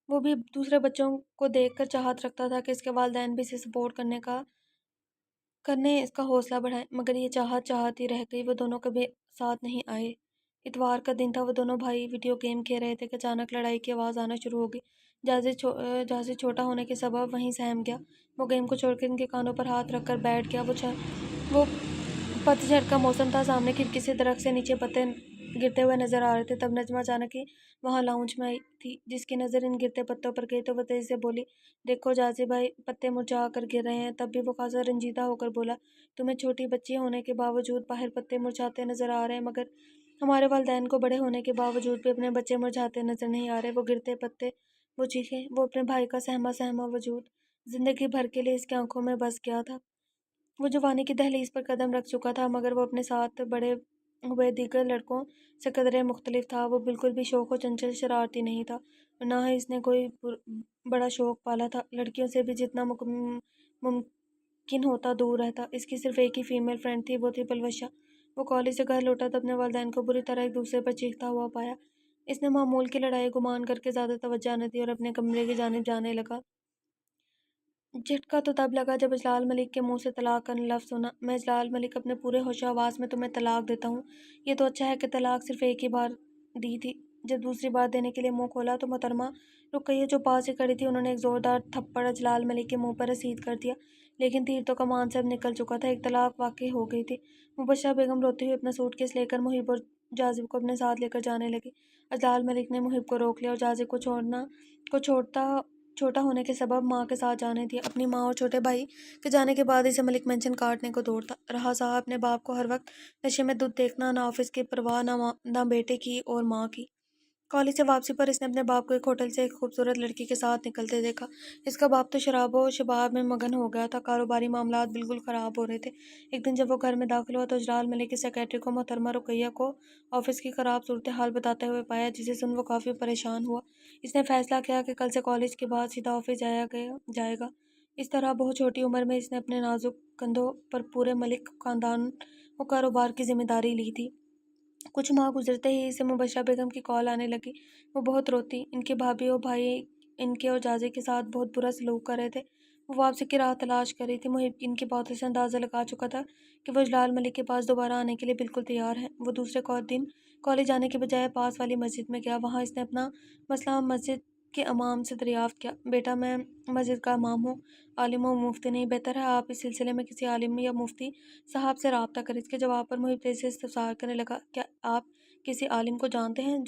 وہ بھی دوسرے بچوں کو دیکھ کر چاہت رکھتا تھا کہ اس کے والدین بھی اسے سپورٹ کرنے اس کا حوصلہ بڑھائیں، مگر یہ چاہت ہی رہ گئی۔ وہ دونوں کبھی ساتھ نہیں آئے۔ اتوار کا دن تھا، وہ دونوں بھائی ویڈیو گیم کھیل رہے تھے کہ اچانک لڑائی کی آواز آنا شروع ہو گئی۔ جازی چھوٹا ہونے کے سبب وہیں سہم گیا۔ وہ گیم کو چھوڑ کر ان کے کانوں پر ہاتھ رکھ کر بیٹھ گیا۔ وہ پت جھڑ کا موسم تھا، سامنے کھڑکی سے درخت سے نیچے پتے گرتے ہوئے نظر آ رہے تھے۔ تب نجمہ اچانک ہی وہاں لاؤنج میں آئی تھی، جس کی نظر ان گرتے پتوں پر گئی تو وہ تیزی سے بولی، دیکھو جازی بھائی، پتے مرجھا کر گر رہے ہیں۔ تب بھی وہ خاصا رنجیدہ ہو کر بولا، تمہیں چھوٹی بچی ہونے کے باوجود باہر پتے مرجھاتے نظر آ رہے ہیں، مگر ہمارے والدین کو بڑے ہونے کے باوجود بھی اپنے بچے مرجھاتے نظر نہیں آ رہے۔ وہ گرتے پتے، وہ چیخیں، وہ اپنے بھائی کا سہما وجود زندگی بھر کے لیے اس کی آنکھوں میں بس گیا تھا۔ وہ جوانی کی دہلیز پر قدم رکھ چکا تھا، مگر وہ اپنے ساتھ بڑے ہوئے دیگر لڑکوں سے قدرے مختلف تھا۔ وہ بالکل بھی شوخ و چنچل شرارتی نہیں تھا، اور نہ ہی اس نے کوئی بڑا شوق پالا تھا۔ لڑکیوں سے بھی جتنا ممکن ہوتا دور رہتا۔ اس کی صرف ایک ہی فیمیل فرینڈ تھی، وہ تھی پلوشا۔ وہ کالج سے گھر لوٹا تو اپنے والدین کو بری طرح ایک دوسرے پر چیختا ہوا پایا۔ اس نے معمول کی لڑائی گمان کر کے زیادہ توجہ نہ دی اور اپنے کمرے کی جانب جانے لگا۔ جھٹکا تو تب لگا جب اجلال ملک کے منہ سے طلاق کا لفظ سنا۔ میں اجلال ملک اپنے پورے ہوش و حواس میں تمہیں طلاق دیتا ہوں۔ یہ تو اچھا ہے کہ طلاق صرف ایک ہی بار دی تھی۔ جب دوسری بار دینے کے لیے منہ کھولا تو محترمہ رقیہ جو پاس ہی کھڑی تھی، انہوں نے ایک زوردار تھپڑ اجلال ملک کے منہ پر رسید کر دیا۔ لیکن تیر تو کمان سے اب نکل چکا تھا، ایک طلاق واقع ہو گئی تھی۔ مبشرہ بیگم روتی ہوئی اپنا سوٹ کیس لے کر محب اور جازب کو اپنے ساتھ لے کر جانے لگی۔ اجلال ملک نے محب کو روک لیا اور جازب کو چھوٹا ہونے کے سبب ماں کے ساتھ جانے دیا۔ اپنی ماں اور چھوٹے بھائی کے جانے کے بعد اسے ملک مینشن کاٹنے کو دوڑتا رہا۔ صاحب اپنے باپ کو ہر وقت نشے میں دودھ دیکھنا، نہ آفس کی پرواہ، نہ بیٹے کی اور ماں کی۔ کالج سے واپسی پر اس نے اپنے باپ کو ایک ہوٹل سے ایک خوبصورت لڑکی کے ساتھ نکلتے دیکھا۔ اس کا باپ تو شراب و شباب میں مگن ہو گیا تھا، کاروباری معاملات بالکل خراب ہو رہے تھے۔ ایک دن جب وہ گھر میں داخل ہوا تو اجلال ملک کی سیکرٹری کو محترمہ رقیہ کو آفس کی خراب صورتحال بتاتے ہوئے پایا، جسے سن وہ کافی پریشان ہوا۔ اس نے فیصلہ کیا کہ کل سے کالج کے بعد سیدھا آفس جائے گا۔ اس طرح بہت چھوٹی عمر میں اس نے اپنے نازک کندھوں پر پورے ملک خاندان و کاروبار کی ذمہ داری لی تھی۔ کچھ ماہ گزرتے ہی اسے مبشرہ بیگم کی کال آنے لگی۔ وہ بہت روتی، ان کی بھابھی اور بھائی ان کے اور جازے کے ساتھ بہت برا سلوک کر رہے تھے۔ وہ واپسی کی راہ تلاش کر رہی تھی۔ محب ان کی باتوں سے اندازہ لگا چکا تھا کہ وہ اجلال ملک کے پاس دوبارہ آنے کے لیے بالکل تیار ہیں۔ وہ دوسرے دن کالج جانے کے بجائے پاس والی مسجد میں گیا۔ وہاں اس نے اپنا مسئلہ مسجد کے امام سے دریافت کیا۔ بیٹا، میں مسجد کا امام ہوں، عالم و مفتی نہیں، بہتر ہے آپ اس سلسلے میں کسی عالم یا مفتی صاحب سے رابطہ کریں۔ اس کے جواب پر محب تیزی سے استفسار کرنے لگا، کیا آپ کسی عالم کو جانتے ہیں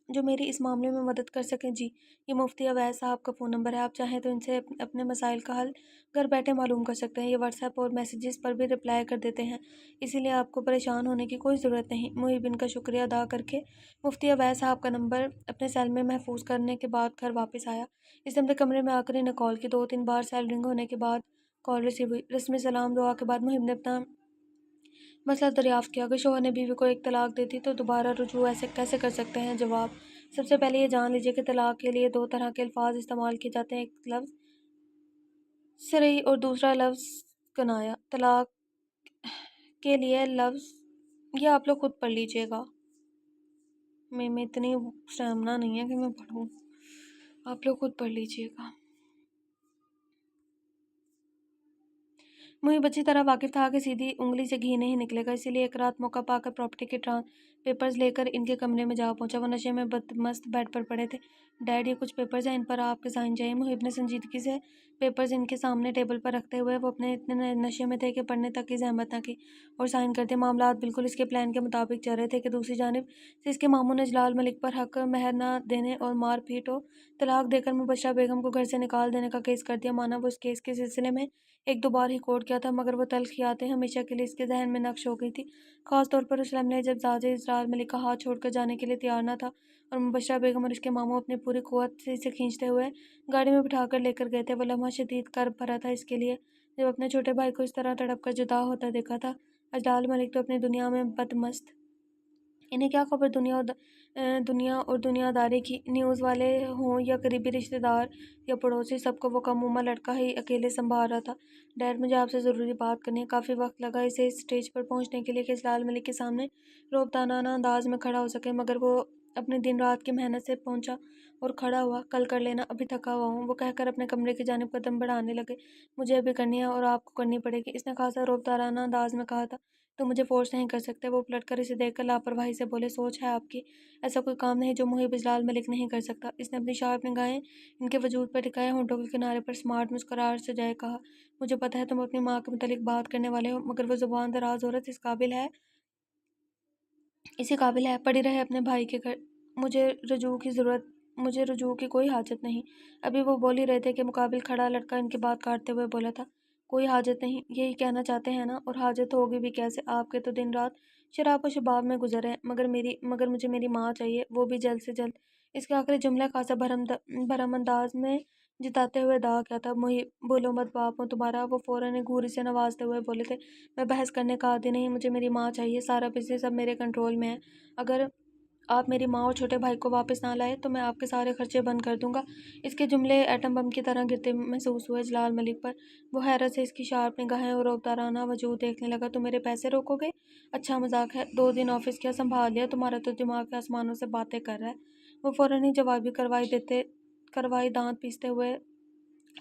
جو میری اس معاملے میں مدد کر سکیں؟ جی، یہ مفتی اویس صاحب کا فون نمبر ہے، آپ چاہیں تو ان سے اپنے مسائل کا حل گھر بیٹھے معلوم کر سکتے ہیں۔ یہ واٹس ایپ اور میسیجز پر بھی رپلائی کر دیتے ہیں، اسی لیے آپ کو پریشان ہونے کی کوئی ضرورت نہیں۔ محب ان کا شکریہ ادا کر کے مفتی اویس صاحب کا نمبر اپنے سیل میں محفوظ کرنے کے بعد گھر واپس آیا۔ اس نے اپنے کمرے میں آ کر انہیں کال کی۔ 2-3 بار سیل رنگ ہونے کے بعد کال ریسیو ہوئی۔ رسمی سلام دعا کے بعد محب نے اپنا مسئلہ دریافت کیا۔ اگر شوہر نے بیوی کو ایک طلاق دے دی تو دوبارہ رجوع ایسے کیسے کر سکتے ہیں؟ جواب: سب سے پہلے یہ جان لیجیے کہ طلاق کے لیے 2 طرح کے الفاظ استعمال کیے جاتے ہیں۔ ایک لفظ سرئی اور دوسرا لفظ کنایا طلاق کے لیے لفظ، یہ آپ لوگ خود پڑھ لیجئے گا، میں اتنی اسٹیمنا نہیں ہے کہ میں پڑھوں، آپ لوگ خود پڑھ لیجئے گا۔ محب اچھی طرح واقف تھا کہ سیدھی انگلی سے گھی نہیں نکلے گا، اسی لیے ایک رات موقع پا کر پراپرٹی کے پیپرز لے کر ان کے کمرے میں جا پہنچا۔ وہ نشے میں بدمست بیڈ پر پڑے تھے۔ ڈیڈ، یہ کچھ پیپرز ہیں، ان پر آپ کے سائن چاہیے۔ محب نے سنجیدگی سے پیپرز ان کے سامنے ٹیبل پر رکھتے ہوئے، وہ اپنے اتنے نشے میں تھے کہ پڑھنے تک کی زحمت نہ کی، اور سائن کر دیے۔ معاملات بالکل اس کے پلان کے مطابق چل رہے تھے کہ دوسری جانب سے اس کے ماموں نے جلال ملک پر حق مہر نہ دینے اور مار پیٹ و طلاق دے کر مبشرہ بیگم کو گھر سے نکال دینے کا کیس کر دیا۔ مانا وہ اس کیس کے سلسلے میں ایک دو بار ہی کورٹ گیا تھا، مگر وہ تلخ یادیں ہمیشہ کے لیے اس کے ذہن میں نقش ہو گئی تھی، خاص طور پر اس لمحے جب زاجے جلال ملک کا ہاتھ چھوڑ کر جانے کے لیے تیار نہ تھا، اور مبشرہ بیگم اور اس کے ماموں اپنی پوری قوت سے اسے کھینچتے ہوئے گاڑی میں بٹھا کر لے کر گئے تھے۔ وہ لمحہ شدید کرب بھرا تھا اس کے لیے، جب اپنے چھوٹے بھائی کو اس طرح تڑپ کر جدا ہوتا دیکھا تھا۔ جلال ملک تو اپنی دنیا میں بدمست، انہیں کیا خبر دنیا اور دنیا داری کی، نیوز والے ہوں یا قریبی رشتہ دار یا پڑوسی، سب کو وہ کم عمر لڑکا ہی اکیلے سنبھال رہا تھا۔ ڈیڈ، مجھے آپ سے ضروری بات کرنی ہے۔ کافی وقت لگا اسے اس سٹیج پر پہنچنے کے لیے کہ جلال ملک کے سامنے رعبدانانہ انداز میں کھڑا ہو سکے، مگر وہ اپنی دن رات کی محنت سے پہنچا اور کھڑا ہوا۔ کل کر لینا، ابھی تھکا ہوا ہوں، وہ کہہ کر اپنے کمرے کی جانب قدم بڑھانے لگے۔ مجھے ابھی کرنی ہے اور آپ کو کرنی پڑے گی، اس نے خاصا رعبدارانہ انداز میں کہا تھا۔ تم مجھے فورس نہیں کر سکتے۔ وہ پلٹ کر اسے دیکھ کر لاپرواہی سے بولے، سوچ ہے آپ کی، ایسا کوئی کام نہیں جو محب جلال ملک نہیں کر سکتا۔ اس نے اپنی شارپ نگاہیں ان کے وجود پر ٹکائے، ہونٹوں کے کنارے پر اسمارٹ مسکراہٹ سجائے کہا، مجھے پتہ ہے تم اپنی ماں کے متعلق بات کرنے والے ہو، مگر وہ زبان دراز عورت اسی قابل ہے، پڑی رہے اپنے بھائی کے گھر۔ مجھے رجوع کی کوئی حاجت نہیں۔ ابھی وہ بول ہی رہے تھے کہ مقابل کھڑا لڑکا ان کی بات کاٹتے ہوئے بولا تھا، کوئی حاجت نہیں، یہی کہنا چاہتے ہیں نا، اور حاجت ہوگی بھی کیسے، آپ کے تو دن رات شراب و شباب میں گزر رہے ہیں، مگر مجھے میری ماں چاہیے، وہ بھی جلد سے جلد۔ اس کے آخری جملے خاصا بھرم انداز میں جتاتے ہوئے دعا کیا تھا۔ محب، بولو مت باپ ہوں تمہارا، وہ فوراً ایک گھوری سے نوازتے ہوئے بولے تھے، میں بحث کرنے کا عادی نہیں، مجھے میری ماں چاہیے، سارا بزنس اب میرے کنٹرول میں ہے، اگر آپ میری ماں اور چھوٹے بھائی کو واپس نہ لائے تو میں آپ کے سارے خرچے بند کر دوں گا۔ اس کے جملے ایٹم بم کی طرح گرتے محسوس ہوئے جلال ملک پر۔ وہ حیرت سے اس کی شارپ نگاہیں اور رعبدارانہ وجود دیکھنے لگا۔ تم میرے پیسے روکو گے؟ اچھا مذاق ہے، 2 دن آفس کیا سنبھال لیا، تمہارا تو دماغ کے آسمانوں سے باتیں کر رہا ہے۔ وہ فوراً ہی جوابی کارروائی دانت پیستے ہوئے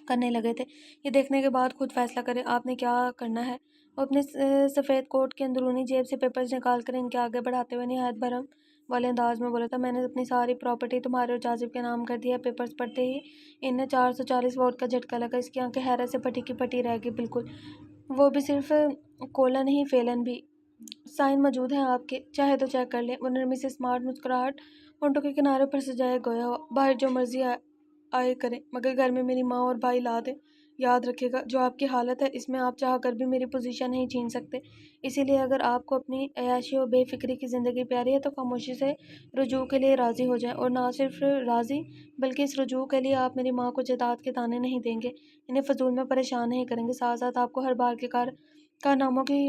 کرنے لگے تھے، یہ دیکھنے کے بعد خود فیصلہ کریں آپ نے کیا کرنا ہے۔ وہ اپنے سفید کوٹ کی اندرونی جیب سے پیپرز نکال کر ان کے آگے بڑھاتے ہوئے نہایت بھرم والے انداز میں بولا تھا، میں نے اپنی ساری پراپرٹی تمہارے اور جاذب کے نام کر دی ہے۔ پیپرز پڑھتے ہی انہیں 440 واٹ کا جھٹکا لگا، اس کی آنکھیں حیرت سے پٹی کی پٹی رہ گئی، بالکل، وہ بھی صرف کولن ہی فیلن بھی، سائن موجود ہیں آپ کے، چاہے تو چیک کر لیں۔ وہ نرمی سے اسمارٹ مسکراہٹ ہونٹوں کے کنارے پر سجائے گویا ہوا، باہر جو مرضی آئے کریں، مگر گھر میں میری ماں اور بھائی لا دیں۔ یاد رکھیے گا، جو آپ کی حالت ہے اس میں آپ چاہ کر بھی میری پوزیشن نہیں چھین سکتے، اسی لیے اگر آپ کو اپنی عیاشی و بے فکری کی زندگی پیاری ہے تو خاموشی سے رجوع کے لیے راضی ہو جائیں، اور نہ صرف راضی بلکہ اس رجوع کے لیے آپ میری ماں کو جائیداد کے تانے نہیں دیں گے، انہیں فضول میں پریشان نہیں کریں گے، ساتھ ساتھ آپ کو ہر بار کے کارناموں کی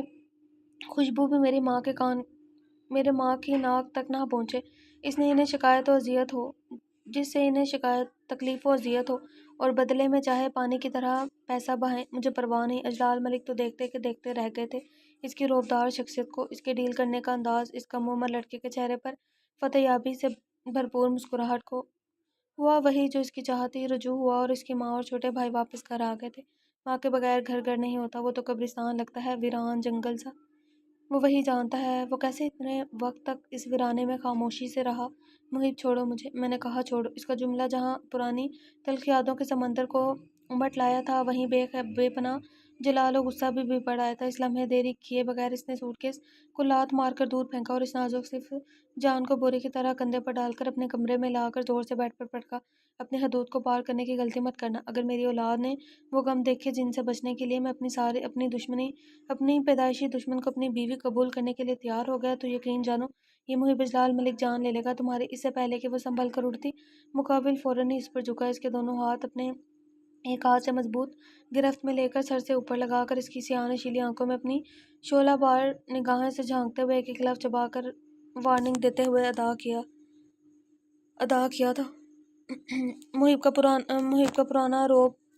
خوشبو بھی میرے ماں کی ناک تک نہ پہنچے، جس سے انہیں شکایت تکلیف و اذیت ہو، اور بدلے میں چاہے پانی کی طرح پیسہ بہائیں، مجھے پرواہ نہیں۔ جلال ملک تو دیکھتے کہ دیکھتے رہ گئے تھے اس کی رعبدار شخصیت کو، اس کے ڈیل کرنے کا انداز، اس کم عمر لڑکے کے چہرے پر فتح یابی سے بھرپور مسکراہٹ کو۔ ہوا وہی جو اس کی چاہت، رجوع ہوا اور اس کی ماں اور چھوٹے بھائی واپس گھر آ گئے تھے۔ ماں کے بغیر گھر نہیں ہوتا، وہ تو قبرستان لگتا ہے، ویران جنگل سا، وہ وہی جانتا ہے وہ کیسے اتنے وقت تک اس ویرانے میں خاموشی سے رہا۔ محب، چھوڑو مجھے، میں نے کہا چھوڑو۔ اس کا جملہ جہاں پرانی تلخ یادوں کے سمندر کو امٹ لایا تھا، وہیں بے پناہ جلال و غصہ بھی پڑ آیا تھا۔ اس لمحے دیری کیے بغیر اس نے سوٹ کیس کو لات مار کر دور پھینکا اور اس نازک صف جان کو بوری کی طرح کندھے پر ڈال کر اپنے کمرے میں لا کر زور سے بیڈ پر پٹکا، اپنی حدود کو پار کرنے کی غلطی مت کرنا، اگر میری اولاد نے وہ غم دیکھے جن سے بچنے کے لیے میں اپنی پیدائشی دشمن کو اپنی بیوی قبول کرنے کے لیے تیار ہو گیا، تو یقین جانو یہ محب جلال ملک جان لے گا تمہاری۔ اس سے پہلے کہ وہ سنبھل کر اٹھتی، مقابل فوراً ہی اس پر جھکا، اس کے دونوں ہاتھ اپنے ایک ہاتھ سے مضبوط گرفت میں لے کر سر سے اوپر لگا کر اس کی سیاہ نشیلی آنکھوں میں اپنی شعلہ بار نگاہیں سے جھانکتے ہوئے ایک ایک لفظ چبا کر وارننگ دیتے ہوئے ادا کیا تھا۔ محب کا پرانا روب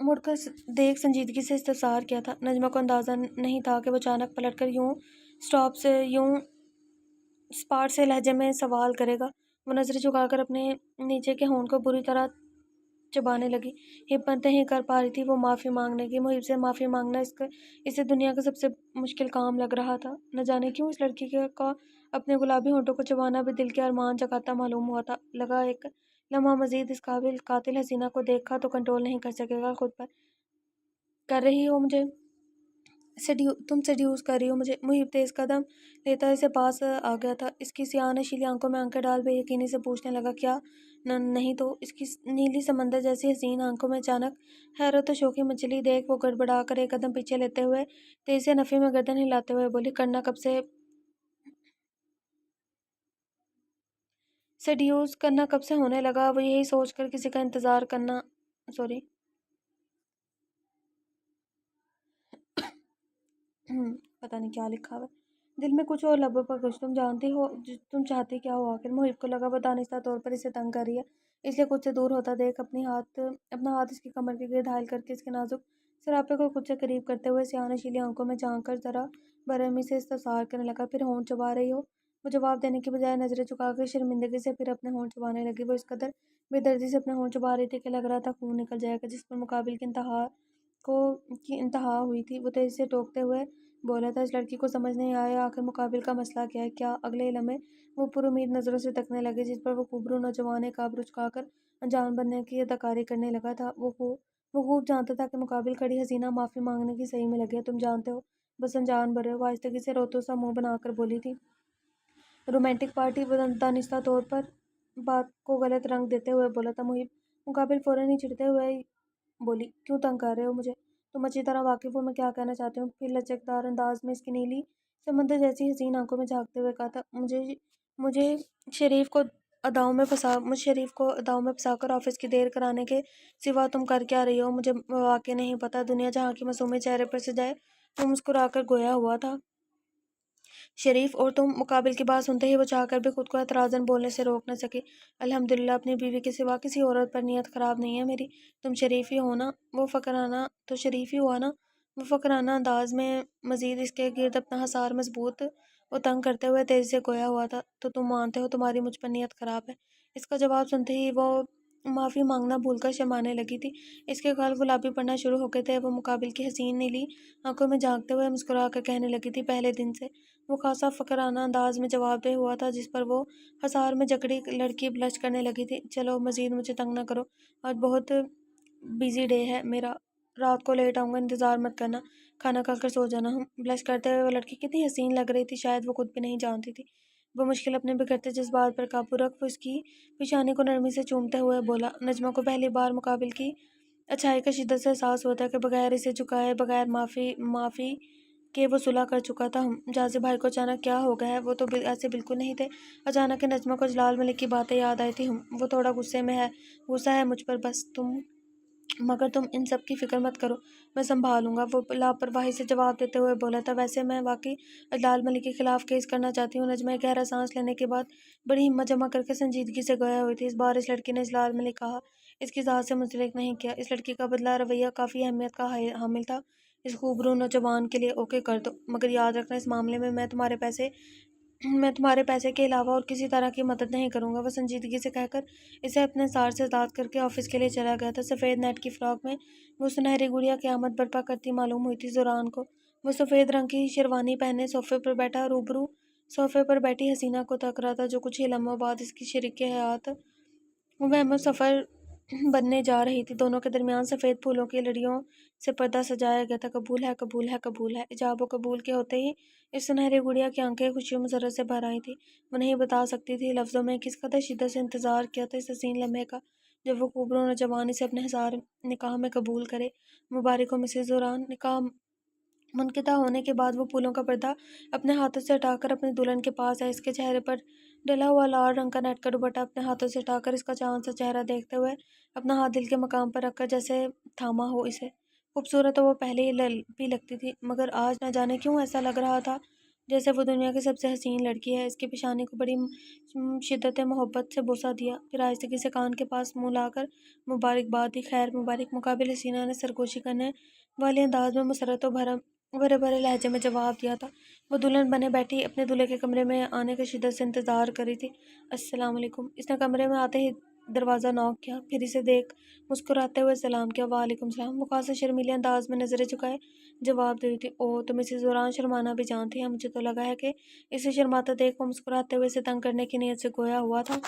مڑ کر دیکھ سنجیدگی سے استفسار کیا تھا۔ نجمہ کو اندازہ نہیں تھا کہ وہ اچانک پلٹ کر یوں سپاٹ سے لہجے میں سوال کرے گا۔ وہ نظریں جھکا کر اپنے نیچے کے ہونٹ کو بری طرح چبانے لگی۔ ہمت نہیں کر پا رہی تھی وہ معافی مانگنے کی۔ محب سے معافی مانگنا اسے دنیا کا سب سے مشکل کام لگ رہا تھا۔ نہ جانے کیوں اس لڑکی کا اپنے گلابی ہونٹوں کو چبانا بھی دل کے ارمان جگاتا معلوم ہوا تھا۔ لگا ایک لمحہ مزید اس قاتل حسینہ کو دیکھا تو کنٹرول نہیں کر سکے گا خود پر۔ کر رہی ہو مجھے تم سیڈیوس کر رہی ہو مجھے۔ محب تیز قدم لیتا اسے پاس آ گیا تھا۔ اس کی سیاہ نشیلی آنکھوں میں آنکھیں ڈال بے یقینی سے پوچھنے لگا، کیا نہیں تو؟ اس کی نیلی سمندر جیسی حسین آنکھوں میں اچانک حیرت و شوقی مچلی دیکھ وہ گڑبڑا کر ایک قدم پیچھے لیتے ہوئے تیزی سے نفی میں گردن ہلاتے ہوئے بولی، سیڈیوس کرنا کب سے ہونے لگا؟ وہ یہی سوچ کر کسی کا انتظار کرنا پتہ نہیں کیا لکھا ہوا ہے دل میں کچھ اور لبوں پر کچھ۔ تم جانتی ہو تم چاہتی کیا ہو آخر؟ محب کو لگا وہ دانستہ طور پر اسے تنگ کر رہی ہے، اس لیے کچھ سے دور ہوتا دیکھ اپنا ہاتھ اس کی کمر کے گرد حائل کر کے اس کے نازک سراپے کو خود سے قریب کرتے ہوئے سیاہ نشیلی آنکھوں میں جھانک کر ذرا برہمی سے استفسار کرنے لگا، پھر ہونٹ چبا رہی ہو؟ وہ جواب دینے کی بجائے نظریں چکا کر شرمندگی سے پھر اپنے ہونٹ چبانے لگی۔ وہ اس قدر بے دردی سے اپنے ہونٹ چبا رہی تھی کہ لگ رہا تھا خون نکل جائے گا۔ جس پر مقابل کی انتہا ہوئی تھی وہ تیزی سے ٹوکتے ہوئے بولا تھا، اس لڑکی کو سمجھ نہیں آیا آخر مقابل کا مسئلہ کیا ہے؟ کیا؟ اگلے لمحے وہ پر امید نظروں سے تکنے لگے جس پر وہ خوبرو نوجوان ایک آبرو چکا کر انجان بننے کی اداکاری کرنے لگا تھا۔ وہ خوب جانتا تھا کہ مقابل کھڑی حسینہ معافی مانگنے کی صحیح میں لگی ہے۔ تم جانتے ہو بس انجان بھر رہے ہو۔ وہ آہستگی سے روتو سا منہ بنا کر بولی تھی۔ Romantic party? وہ دانستہ طور پر بات کو غلط رنگ دیتے ہوئے بولا تھا۔ محب مقابل فوراً ہی چڑھتے ہوئے بولی، کیوں تنگ کر رہے ہو مجھے؟ تم اچھی طرح واقف ہو میں کیا کہنا چاہتی ہوں۔ پھر لچکدار انداز میں اس کی نیلی سمندر جیسی حسین آنکھوں میں جھانکتے ہوئے کہا تھا، مجھے شریف کو اداؤں میں پھنسا کر آفس کی دیر کرانے کے سوا تم کر کیا رہی ہو؟ مجھے واقعی نہیں پتا۔ دنیا جہاں کی معصومی چہرے پر سجائے وہ مسکرا کر گویا ہوا تھا، شریف اور تم؟ مقابل کی بات سنتے ہی وہ چاہ کر بھی خود کو اعتراضاً بولنے سے روک نہ سکی۔ الحمدللہ اپنی بیوی کے سوا کسی عورت پر نیت خراب نہیں ہے میری۔ تم شریف ہی ہو نا؟ وہ فقرانہ انداز میں مزید اس کے گرد اپنا حصار مضبوط و تنگ کرتے ہوئے تیزی سے گویا ہوا تھا، تو تم مانتے ہو تمہاری مجھ پر نیت خراب ہے؟ اس کا جواب سنتے ہی وہ معافی مانگنا بھول کر شرمانے لگی تھی۔ اس کے گال گلابی پڑنا شروع ہو گئے تھے۔ وہ مقابل کی حسین نیلی آنکھوں میں جھانکتے ہوئے مسکرا کر کہنے لگی تھی، پہلے دن سے وہ خاصا فقرانہ انداز میں جواب دہ ہوا تھا جس پر وہ حصار میں جکڑی لڑکی بلش کرنے لگی تھی، چلو مزید مجھے تنگ نہ کرو، آج بہت بیزی ڈے ہے میرا، رات کو لیٹ آؤں گا، انتظار مت کرنا، کھانا کھا کر سو جانا۔ بلش کرتے ہوئے وہ لڑکی کتنی حسین لگ رہی تھی شاید وہ خود بھی نہیں جانتی تھی۔ بمشکل اپنے بگڑتے جذبات پر قابو رکھ وہ اس کی پیشانی کو نرمی سے چومتے ہوئے بولا، نجمہ کو پہلی بار مقابل کی اچھائی کا شدت سے احساس ہوتا ہے کہ بغیر اسے جھکائے، بغیر معافی کے وہ صلح کر چکا تھا۔ جازِ بھائی کو اچانک کیا ہو گیا ہے؟ وہ تو ایسے بالکل نہیں تھے۔ اچانک نجمہ کو جلال ملک کی باتیں یاد آئی تھی۔ وہ تھوڑا غصہ ہے مجھ پر بس، مگر تم ان سب کی فکر مت کرو، میں سنبھالوں گا، وہ لاپرواہی سے جواب دیتے ہوئے بولا تھا۔ ویسے میں واقعی جلال ملک کے خلاف کیس کرنا چاہتی ہوں۔ نجمہ ایک گہرا سانس لینے کے بعد بڑی ہمت جمع کر کے سنجیدگی سے گویا ہوئی تھی۔ اس بار اس لڑکی نے جلال ملک کہا، اس کی ذات سے منسلک نہیں کیا۔ اس لڑکی کا بدلہ رویہ کافی اہمیت کا حامل تھا۔ اس خوبرو نوجوان کے لیے اوکے کر دو، مگر یاد رکھنا اس معاملے میں میں تمہارے پیسے کے علاوہ اور کسی طرح کی مدد نہیں کروں گا۔ وہ سنجیدگی سے کہہ کر اسے اپنے حصار سے آزاد کر کے آفس کے لیے چلا گیا تھا۔ سفید نیٹ کی فراک میں وہ سنہری گڑیا قیامت برپا کرتی معلوم ہوئی تھی۔ زوران کو وہ سفید رنگ کی شیروانی پہنے صوفے پر بیٹھی حسینہ کو تک رہا تھا جو کچھ ہی لمحوں بعد اس کی شریک حیات و ہمسفر بننے جا رہی تھی۔ دونوں کے درمیان سفید پھولوں کی لڑیوں سے پردہ سجایا گیا تھا۔ قبول ہے، قبول ہے، قبول ہے۔ ایجاب و قبول کے ہوتے ہی اس سنہری گڑیا کی آنکھیں خوشی و مسرت سے بھر آئی تھیں۔ وہ نہیں بتا سکتی تھی لفظوں میں کس قدر شدت سے انتظار کیا تھا اس حسین لمحے کا جب وہ خوبرو نوجوان اسے اپنے حصار نکاح میں قبول کرے۔ مبارک ہو مسز زوران۔ نکاح منقطع ہونے کے بعد وہ پھولوں کا پردہ اپنے ہاتھوں سے ہٹا کر اپنی دلہن کے پاس آئے۔ اس کے چہرے پر ڈلا ہوا لال رنگ کا نیٹ کا دوپٹہ اپنے ہاتھوں سے ہٹا کر اس کا چاند سا چہرہ دیکھتے ہوئے اپنا ہاتھ دل کے مقام پر رکھ کر جیسے تھاما ہو اسے۔ خوبصورت تو وہ پہلے ہی بھی لگتی تھی، مگر آج نہ جانے کیوں ایسا لگ رہا تھا جیسے وہ دنیا کی سب سے حسین لڑکی ہے۔ اس کی پیشانی کو بڑی شدت محبت سے بوسہ دیا، پھر آہستگی سے کان کے پاس منہ لا کر مبارکباد دی۔ خیر مبارک۔ مقابل حسینہ نے سرگوشی کرنے والے انداز میں مسرت و بھرے بھرے لہجے میں جواب دیا تھا۔ وہ دلہن بنے بیٹھی اپنے دولہے کے کمرے میں آنے کی شدت سے انتظار کر رہی تھی۔ السلام علیکم۔ اس نے کمرے میں آتے ہی دروازہ نوک کیا، پھر اسے دیکھ مسکراتے ہوئے سلام کیا۔ وعلیکم السلام۔ وہ خاصے شرمیلے انداز میں نظریں جھکائے جواب دے رہی تھی۔ اوہ، تم اسے دوران شرمانا بھی جانتی ہیں۔ مجھے تو لگا ہے کہ اسے شرماتا دیکھ وہ مسکراتے ہوئے اسے تنگ کرنے کی نیت سے گویا ہوا تھا۔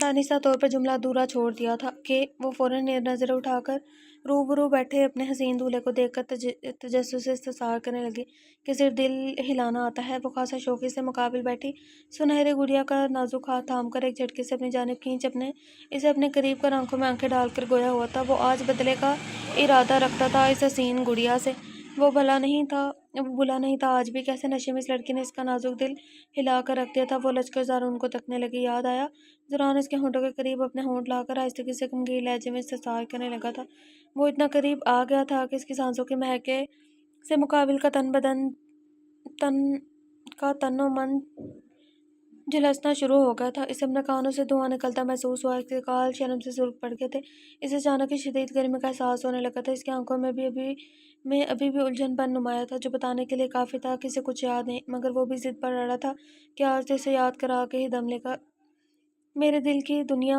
دانستہ طور پر جملہ ادھورا چھوڑ دیا تھا کہ وہ فوراً نظریں اٹھا کر روبرو بیٹھے اپنے حسین دولہے کو دیکھ کر تجسس سے استفسار کرنے لگی کہ صرف دل ہلانا آتا ہے۔ وہ خاصا شوقی سے مقابل بیٹھی سنہری گڑیا کا نازک ہاتھ تھام کر ایک جھٹکے سے اپنی جانب کھینچ اسے اپنے قریب کر آنکھوں میں آنکھیں ڈال کر گویا ہوا تھا وہ آج بدلے کا ارادہ رکھتا تھا اس حسین گڑیا سے۔ وہ بھلا نہیں تھا آج بھی کیسے نشے میں اس لڑکی نے اس کا نازک دل ہلا کر رکھ دیا تھا۔ وہ لچکر زار ان کو تکنے لگی۔ یاد آیا زوران اس کے ہونٹوں کے قریب اپنے ہونٹ لا کر آہستگی سے غمگین لہجے میں استفسار کرنے لگا تھا۔ وہ اتنا قریب آ گیا تھا کہ اس کی سانسوں کی مہکے سے مقابل کا تن و من جھلسنا شروع ہو گیا تھا۔ اسے اپنے کانوں سے دھواں نکلتا محسوس ہوا، اس کے گال شرم سے سرخ پڑ گئے تھے۔ اسے اچانک کی شدید گرمی کا احساس ہونے لگا تھا۔ اس کی آنکھوں میں ابھی بھی الجھن پن نمایاں تھا، جو بتانے کے لیے کافی تھا کہ اسے کچھ یاد نہیں، مگر وہ بھی ضد پر اڑا تھا کہ آج تو اسے یاد کرا کے ہی دم لے گا۔ میرے دل کی دنیا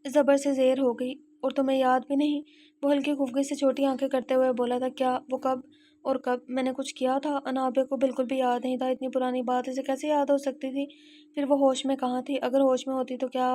زبر سے زیر ہو گئی، اور تمہیں یاد بھی نہیں؟ وہ ہلکی خفگی سے چھوٹی آنکھیں کرتے ہوئے بولا تھا۔ کیا؟ وہ کب اور کب؟ میں نے کچھ کیا تھا؟ انابے کو بالکل بھی یاد نہیں تھا۔ اتنی پرانی بات اسے کیسے یاد ہو سکتی تھی؟ پھر وہ ہوش میں کہاں تھی؟ اگر ہوش میں ہوتی تو کیا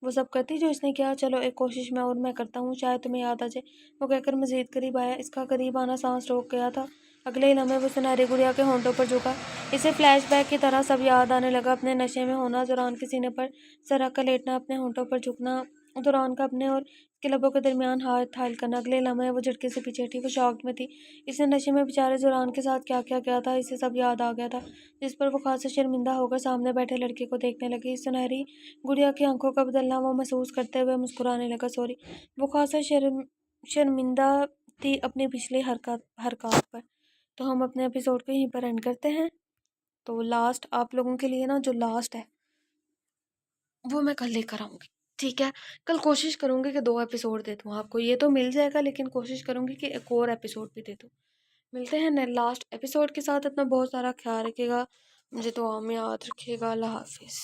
وہ سب کرتی جو اس نے کیا؟ چلو ایک کوشش میں کرتا ہوں، شاید تمہیں یاد آ جائے، وہ کہہ کر مزید قریب آیا۔ اس کا قریب آنا سانس روک گیا تھا۔ اگلے ہی لمحے وہ سنہری گڑیا کے ہونٹوں پر جھکا۔ اسے فلیش بیک کی طرح سب یاد آنے لگا، اپنے نشے میں ہونا، زوران کے سینے پر سر رکھ کر لیٹنا، اپنے ہونٹوں پر جھکنا، دوران کا اپنے اور اس کے لبوں کے درمیان ہاتھ حائل کرنا۔ اگلے لمحے وہ جھٹکے سے پیچھے ہٹی۔ وہ شاکڈ میں تھی۔ اس نے نشے میں بیچارے زوران کے ساتھ کیا کیا کیا تھا، اسے سب یاد آ گیا تھا، جس پر وہ خاصا شرمندہ ہو کر سامنے بیٹھے لڑکے کو دیکھنے لگی۔ اس سنہری گڑیا کی آنکھوں کا بدلنا وہ محسوس کرتے ہوئے مسکرانے لگا۔ سوری، وہ خاصا شرمندہ تھی اپنی پچھلی حرکات پر۔ تو ہم اپنے ایپیسوڈ کو یہیں پر اینڈ کرتے ہیں۔ تو لاسٹ آپ لوگوں کے لیے نا، جو لاسٹ ہے وہ میں کل لے کر آؤں گی، ٹھیک ہے؟ کل کوشش کروں گی کہ 2 ایپیسوڈ دے دوں آپ کو، یہ تو مل جائے گا لیکن کوشش کروں گی کہ ایک اور ایپیسوڈ بھی دے دوں۔ ملتے ہیں لاسٹ ایپیسوڈ کے ساتھ۔ اپنا بہت سارا خیال رکھیے گا، مجھے دعا میں یاد رکھیے گا۔ اللہ حافظ۔